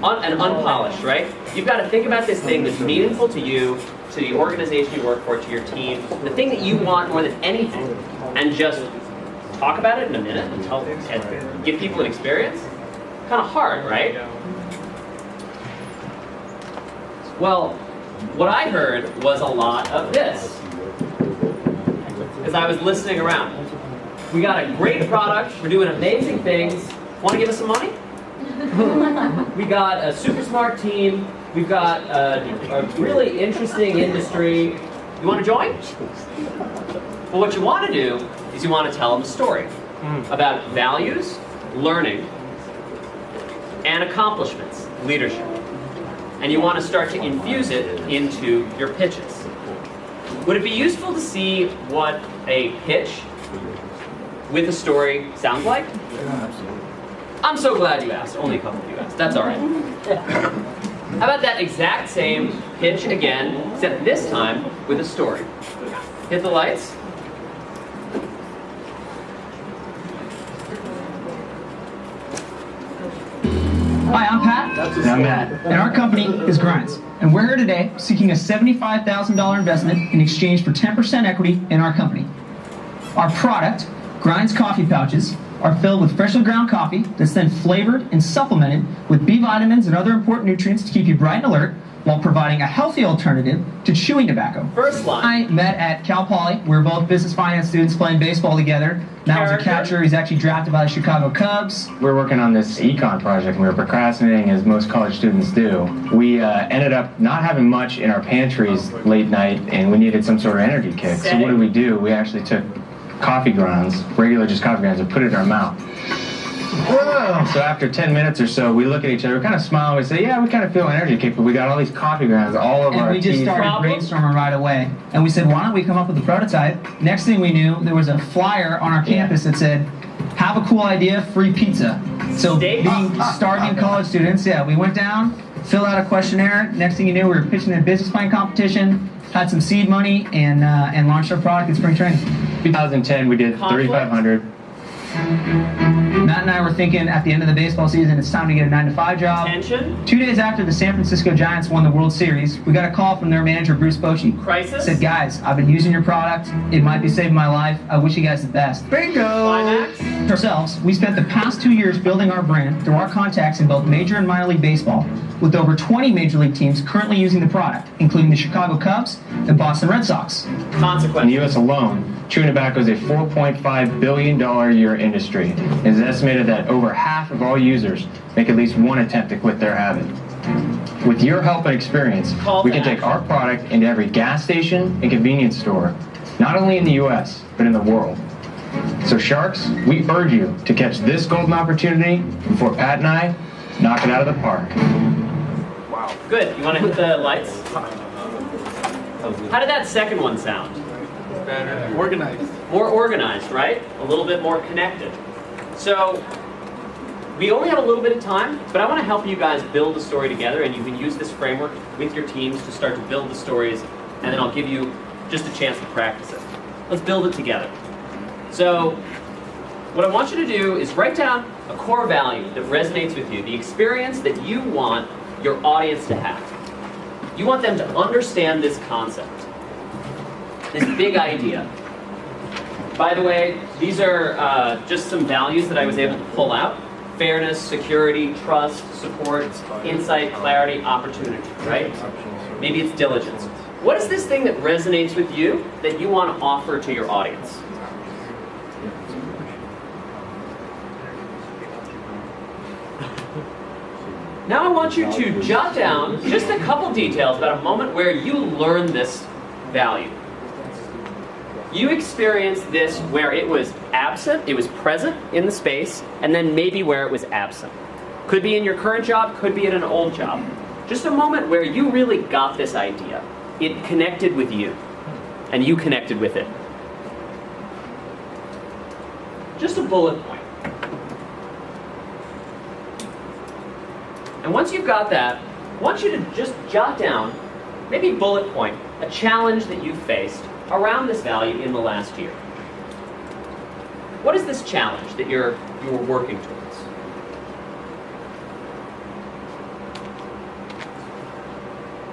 And unpolished, right? You've got to think about this thing that's meaningful to you, to the organization you work for, to your team, the thing that you want more than anything, and just talk about it in a minute and give people an experience. Kind of hard, right? Well, what I heard was a lot of this. as I was listening around. We got a great product. We're doing amazing things. Want to give us some money? We got a super smart team. We've got a really interesting industry. You want to join? Well, what you want to do is you want to tell them a story about values, learning, and accomplishments, leadership. And you want to start to infuse it into your pitches. Would it be useful to see what a pitch with a story sounds like? Yeah, absolutely. I'm so glad you asked. Only a couple of you asked. That's all right. How about that exact same pitch again, except this time with a story? Hit the lights. Hi, I'm Pat. And I'm Matt. And our company is Grinds. And we're here today seeking a $75,000 investment in exchange for 10% equity in our company. Our product, Grinds coffee pouches, are filled with freshly ground coffee that's then flavored and supplemented with B vitamins and other important nutrients to keep you bright and alert while providing a healthy alternative to chewing tobacco. First line. I met at Cal Poly. We were both business finance students playing baseball together. Matt was a catcher. He's actually drafted by the Chicago Cubs. We're working on this econ project, and we were procrastinating as most college students do. We ended up not having much in our pantries late night, and we needed some sort of energy kick. So what did? We actually took coffee grounds, regular just coffee grounds, and put it in our mouth. Whoa. So after 10 minutes or so, we look at each other, we kind of smile, and we say, yeah, we kind of feel an energy kick, but we got all these coffee grounds all over our teeth. And we just started brainstorming right away. And we said, why don't we come up with a prototype? Next thing we knew, there was a flyer on our campus that said, have a cool idea, free pizza. So being starving college students, we went down, filled out a questionnaire. Next thing you knew, we were pitching in a business plan competition, had some seed money, and launched our product in spring training. 2010, we did 3,500. Matt and I were thinking at the end of the baseball season, it's time to get a 9-to-5 job. Tension. 2 days after the San Francisco Giants won the World Series, we got a call from their manager, Bruce Bochy. Crisis. Said, guys, I've been using your product. It might be saving my life. I wish you guys the best. Bingo. Climax. Ourselves, we spent the past 2 years building our brand through our contacts in both major and minor league baseball, with over 20 major league teams currently using the product, including the Chicago Cubs and Boston Red Sox. Consequence. In the U.S. alone, chewing tobacco is a $4.5 billion a year industry. It is estimated that over half of all users make at least one attempt to quit their habit. With your help and experience, we can take our product into every gas station and convenience store, not only in the U.S., but in the world. So Sharks, we urge you to catch this golden opportunity before Pat and I knock it out of the park. Wow. Good. You want to hit the lights? How did that second one sound? Better. Organized. More organized, right? A little bit more connected. So, we only have a little bit of time, but I want to help you guys build a story together, and you can use this framework with your teams to start to build the stories, and then I'll give you just a chance to practice it. Let's build it together. So, what I want you to do is write down a core value that resonates with you, the experience that you want your audience to have. You want them to understand this concept, this big idea. By the way, these are just some values that I was able to pull out. Fairness, security, trust, support, insight, clarity, opportunity, right? Maybe it's diligence. What is this thing that resonates with you that you want to offer to your audience? Now I want you to jot down just a couple details about a moment where you learned this value. You experienced this where it was absent, it was present in the space, and then maybe where it was absent. Could be in your current job, could be in an old job. Just a moment where you really got this idea. It connected with you, and you connected with it. Just a bullet point. And once you've got that, I want you to just jot down, maybe bullet point, a challenge that you've faced around this value in the last year. What is this challenge that you're working towards?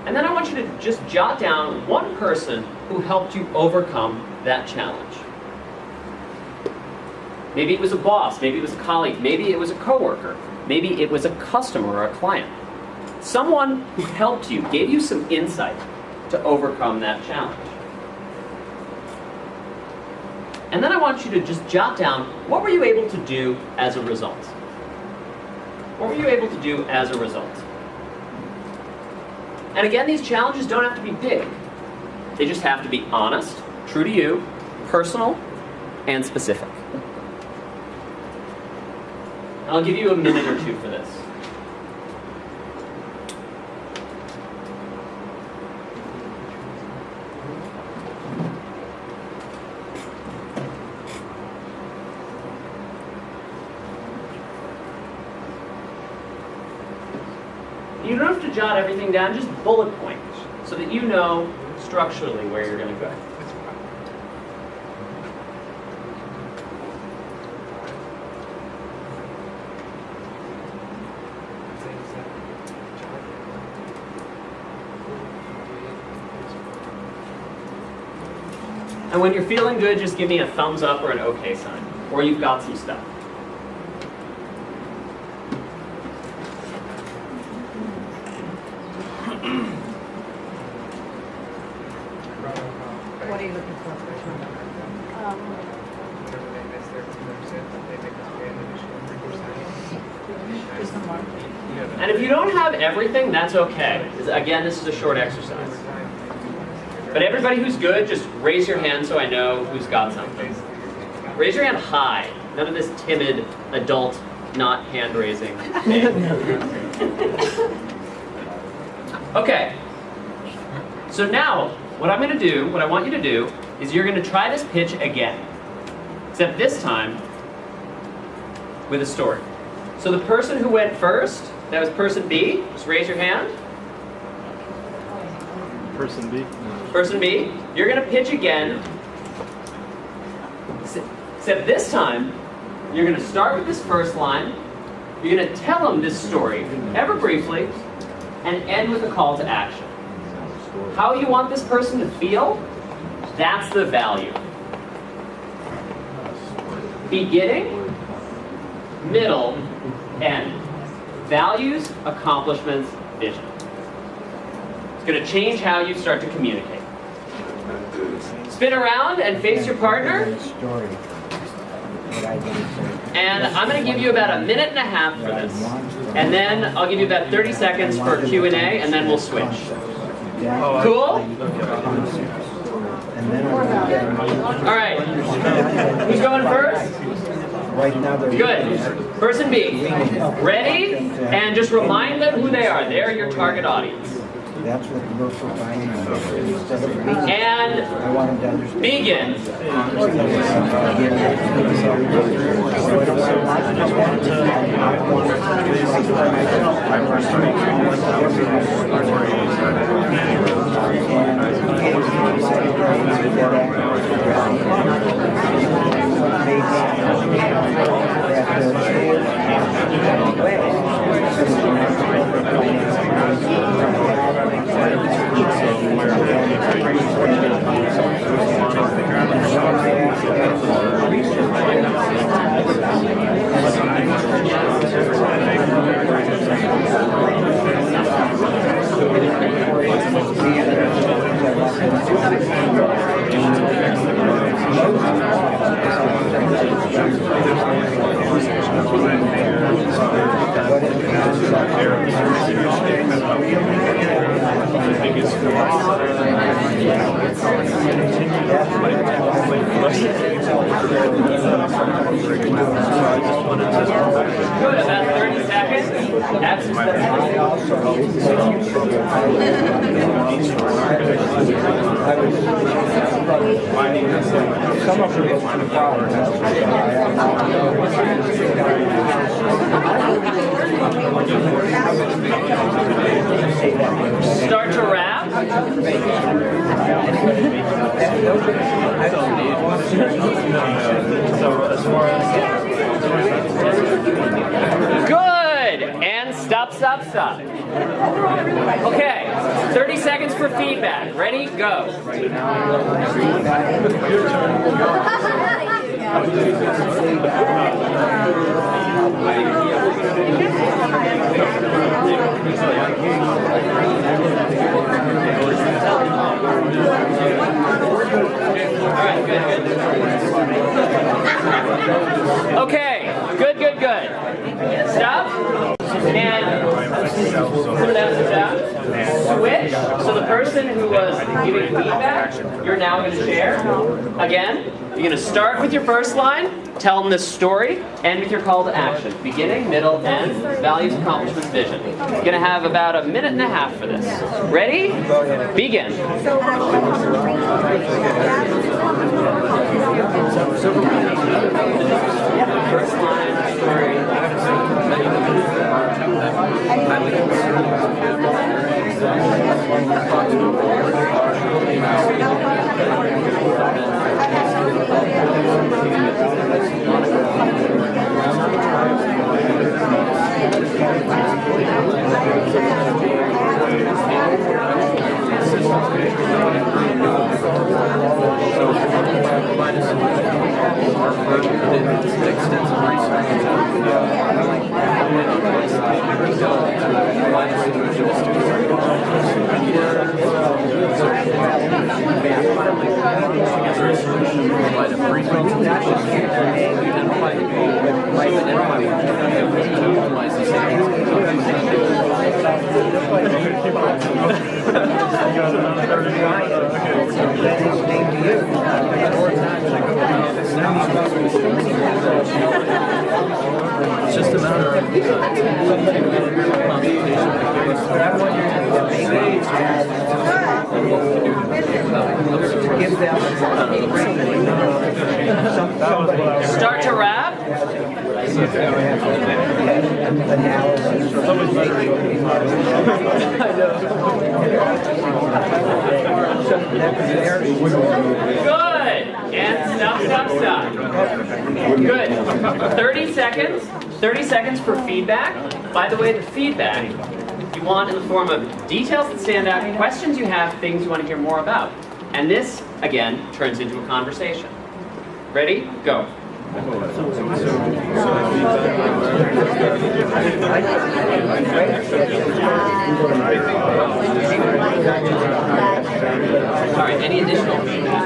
And then I want you to just jot down one person who helped you overcome that challenge. Maybe it was a boss, maybe it was a colleague, maybe it was a coworker, maybe it was a customer or a client. Someone who helped you, gave you some insight to overcome that challenge. And then I want you to just jot down, what were you able to do as a result? What were you able to do as a result? And again, these challenges don't have to be big. They just have to be honest, true to you, personal, and specific. I'll give you a minute or two for this. You don't have to jot everything down, just bullet point, so that you know structurally where you're going to go. And when you're feeling good, just give me a thumbs up or an okay sign, or you've got some stuff. What are you looking for? And if you don't have everything, that's okay. Again, this is a short exercise. But everybody who's good, just raise your hand so I know who's got something. Raise your hand high. None of this timid adult not hand raising thing. Okay. So now, what I'm going to do, what I want you to do, is you're going to try this pitch again. Except this time, with a story. So the person who went first, that was person B. Just raise your hand. Person B. Person B, you're going to pitch again. Except this time, you're going to start with this first line. You're going to tell them this story, ever briefly, and end with a call to action. How you want this person to feel, that's the value. Beginning, middle, end. Values, accomplishments, vision. It's going to change how you start to communicate. Spin around and face your partner. And I'm going to give you about a minute and a half for this. And then I'll give you about 30 seconds for Q&A, and then we'll switch. Cool? All right. Who's going first? Good. Person B. Ready? And just remind them who they are. They're your target audience. That's what commercial finance is. And begin. Good, about 30 seconds. That's start to wrap. Good! And stop, stop, stop. Okay, 30 seconds for feedback. Ready? Go. All right, good, good. Stop. And put that stop. Switch. So the person who was giving feedback, you're now going to share. Again, you're going to start with your first line, tell them this story, end with your call to action. Beginning, middle, end, values, accomplishments, vision. You're going to have about a minute and a half for this. Ready? Begin. First line, story. It's just a matter of Start to wrap. Good. And stop. Good. 30 seconds. 30 seconds for feedback. By the way, the feedback you want in the form of details that stand out, questions you have, things you want to hear more about. And this, again, turns into a conversation. Ready? Go. All right, any additional feedback?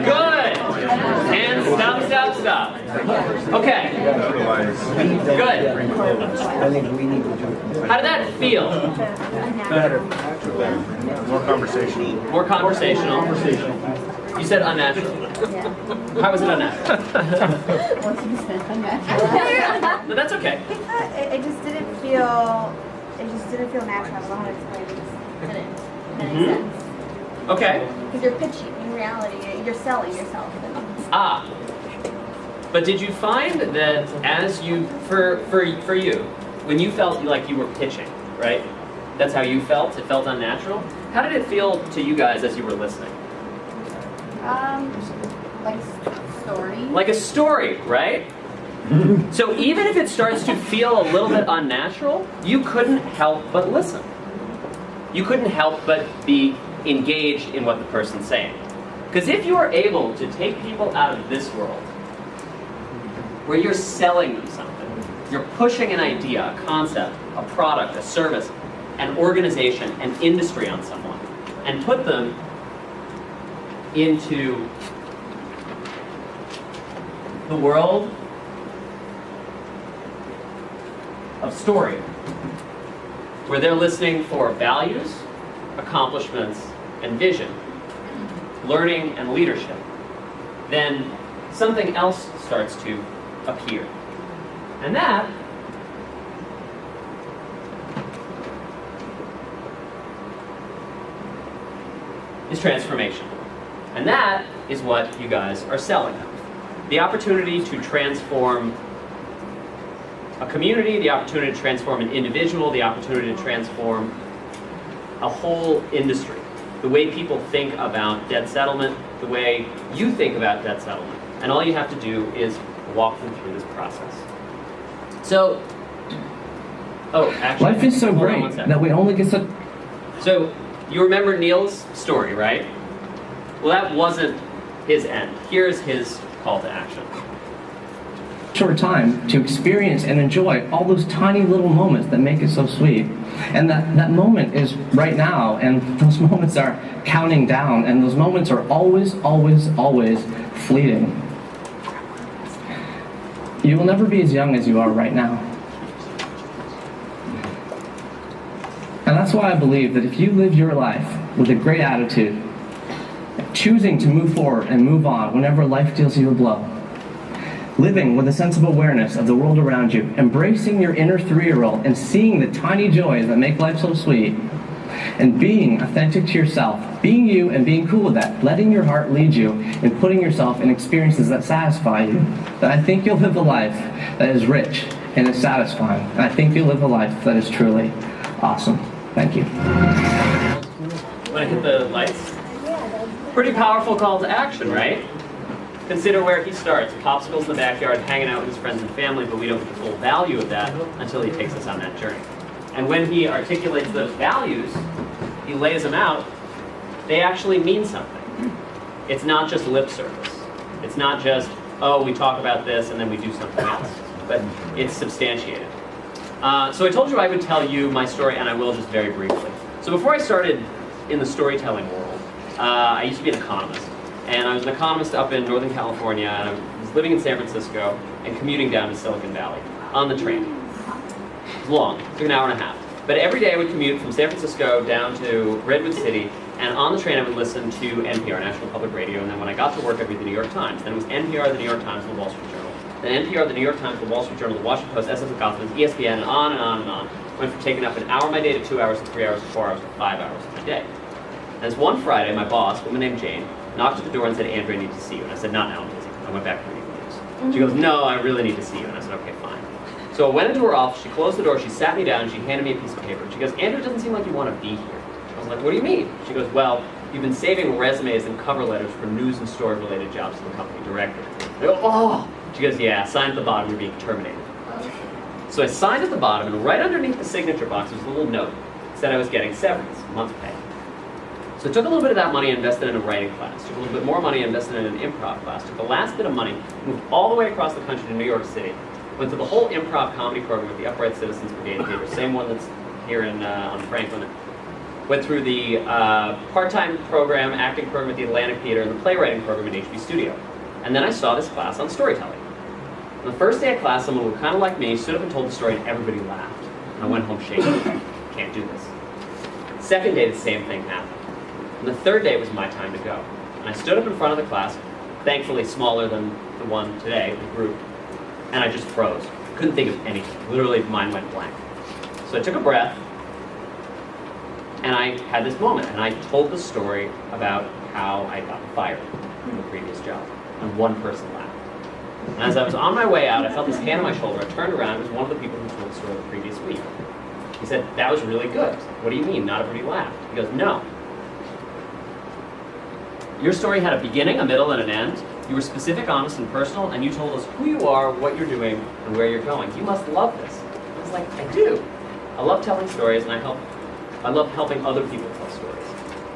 Good. And stop. Okay. Good. I think we need to do it. How did that feel? Better. More conversational. More conversational. You said unnatural. How was it unnatural? No, that's okay. It just didn't feel natural. I don't know how to explain it. It didn't make sense. Okay. Because you're pitching. In reality, you're selling yourself. But did you find that as you, for you, when you felt like you were pitching, right? That's how you felt? It felt unnatural? How did it feel to you guys as you were listening? Like a story. Like a story, right? So even if it starts to feel a little bit unnatural, you couldn't help but listen. You couldn't help but be engaged in what the person's saying. Because if you are able to take people out of this world, where you're selling them something, you're pushing an idea, a concept, a product, a service, an organization, an industry on someone, and put them into the world of story, where they're listening for values, accomplishments, and vision, learning and leadership, then something else starts to appear. And that is transformation. And that is what you guys are selling. The opportunity to transform a community, the opportunity to transform an individual, the opportunity to transform a whole industry. The way people think about debt settlement, the way you think about debt settlement. And all you have to do is walk them through this process. So, Oh, actually. Life is so hold on great one second. that we only get so... So, you remember Neil's story, right? Well, that wasn't his end. Here's his call to action. short time to experience and enjoy all those tiny little moments that make it so sweet. And that moment is right now, and those moments are counting down, and those moments are always, always, always fleeting. You will never be as young as you are right now. And that's why I believe that if you live your life with a great attitude, choosing to move forward and move on whenever life deals you a blow, living with a sense of awareness of the world around you, embracing your inner 3-year-old and seeing the tiny joys that make life so sweet, and being authentic to yourself, being you and being cool with that, letting your heart lead you and putting yourself in experiences that satisfy you, then I think you'll live a life that is rich and is satisfying. And I think you'll live a life that is truly awesome. Thank you. When I hit the lights? Pretty powerful call to action, right? Consider where he starts. Popsicles in the backyard, hanging out with his friends and family, but we don't get the full value of that until he takes us on that journey. And when he articulates those values, he lays them out, they actually mean something. It's not just lip service. It's not just, oh, we talk about this and then we do something else. But it's substantiated. So I told you I would tell you my story, and I will just very briefly. So before I started in the storytelling world, I used to be an economist. And I was an economist up in Northern California, and I was living in San Francisco and commuting down to Silicon Valley on the train. It was long, it took an hour and a half. But every day I would commute from San Francisco down to Redwood City, and on the train I would listen to NPR, National Public Radio, and then when I got to work I'd read the New York Times. Then it was NPR, the New York Times, and the Wall Street Journal. Then NPR, the New York Times, the Wall Street Journal, the Washington Post, SF Gotham, ESPN, and on and on and on. Went from taking up an hour of my day to 2 hours to 3 hours to 4 hours to 5 hours of my day. And this one Friday, my boss, a woman named Jane, knocked at the door and said, Andrew, I need to see you. And I said, not now, I'm busy. I went back to reading the news. She goes, no, I really need to see you. And I said, okay, fine. So I went into her office, she closed the door, she sat me down, and she handed me a piece of paper. And she goes, Andrew, it doesn't seem like you want to be here. I was like, what do you mean? She goes, well, you've been saving resumes and cover letters for news and story-related jobs to the company directly. I go, oh! She goes, yeah, sign at the bottom, you're being terminated. So I signed at the bottom, and right underneath the signature box was a little note. It said I was getting severance, a month's pay. So I took a little bit of that money and invested in a writing class, took a little bit more money and invested in an improv class, took the last bit of money, moved all the way across the country to New York City, went to the whole improv comedy program at the Upright Citizens Brigade Theater, same one that's here in on Franklin. Went through the part-time program, acting program at the Atlantic Theater, and the playwriting program at HB Studio. And then I saw this class on storytelling. On the first day of class, someone who kind of like me stood up and told the story, and everybody laughed. And I went home shaking. Can't do this. Second day, the same thing happened. And the third day was my time to go. And I stood up in front of the class, thankfully smaller than the one today, the group, and I just froze. Couldn't think of anything. Literally, mine went blank. So I took a breath, and I had this moment, and I told the story about how I got fired from the previous job. And one person laughed. And as I was on my way out, I felt this hand on my shoulder. I turned around, it was one of the people who told the story the previous week. He said, that was really good. I said, what do you mean? Not everybody laughed. He goes, no. Your story had a beginning, a middle, and an end. You were specific, honest, and personal, and you told us who you are, what you're doing, and where you're going. You must love this. I was like, I do. I love telling stories, and I love helping other people tell stories.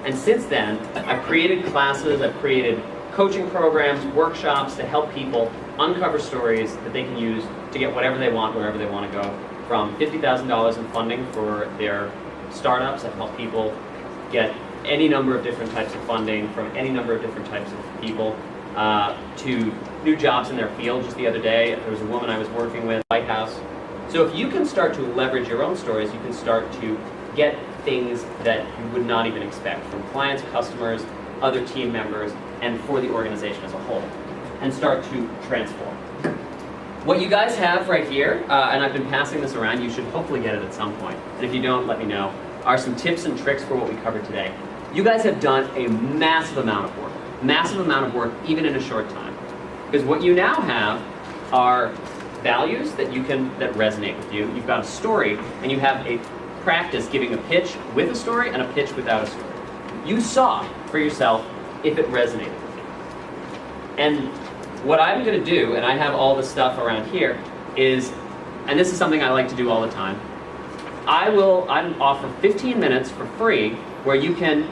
And since then, I've created classes, I've created coaching programs, workshops to help people uncover stories that they can use to get whatever they want, wherever they want to go. From $50,000 in funding for their startups, I've helped people get any number of different types of funding from any number of different types of people to new jobs in their field. Just the other day, there was a woman I was working with, White House. So if you can start to leverage your own stories, you can start to get things that you would not even expect from clients, customers, other team members, and for the organization as a whole, and start to transform. What you guys have right here, and I've been passing this around, you should hopefully get it at some point, and if you don't, let me know, are some tips and tricks for what we covered today. You guys have done a massive amount of work, even in a short time. Because what you now have are values that resonate with you. You've got a story, and you have a practice giving a pitch with a story and a pitch without a story. You saw for yourself if it resonated with you. And what I'm going to do, and I have all this stuff around here, is, and this is something I like to do all the time, I offer 15 minutes for free where you can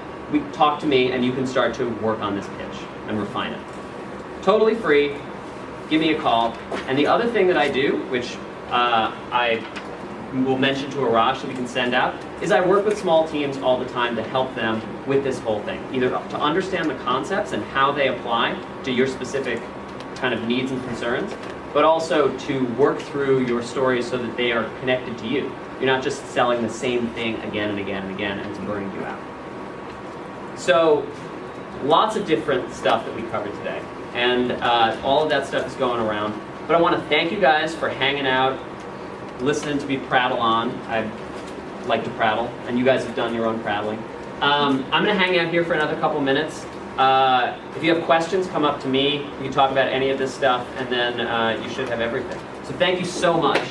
talk to me and you can start to work on this pitch and refine it. Totally free. Give me a call. And the other thing that I do, which I will mention to Arash that we can send out, is I work with small teams all the time to help them with this whole thing. Either to understand the concepts and how they apply to your specific kind of needs and concerns, but also to work through your stories so that they are connected to you. You're not just selling the same thing again and again and again and it's burning you out. So lots of different stuff that we covered today. And all of that stuff is going around. But I want to thank you guys for hanging out, listening to me prattle on. I like to prattle, and you guys have done your own prattling. I'm going to hang out here for another couple minutes. If you have questions, come up to me. We can talk about any of this stuff, and then you should have everything. So thank you so much.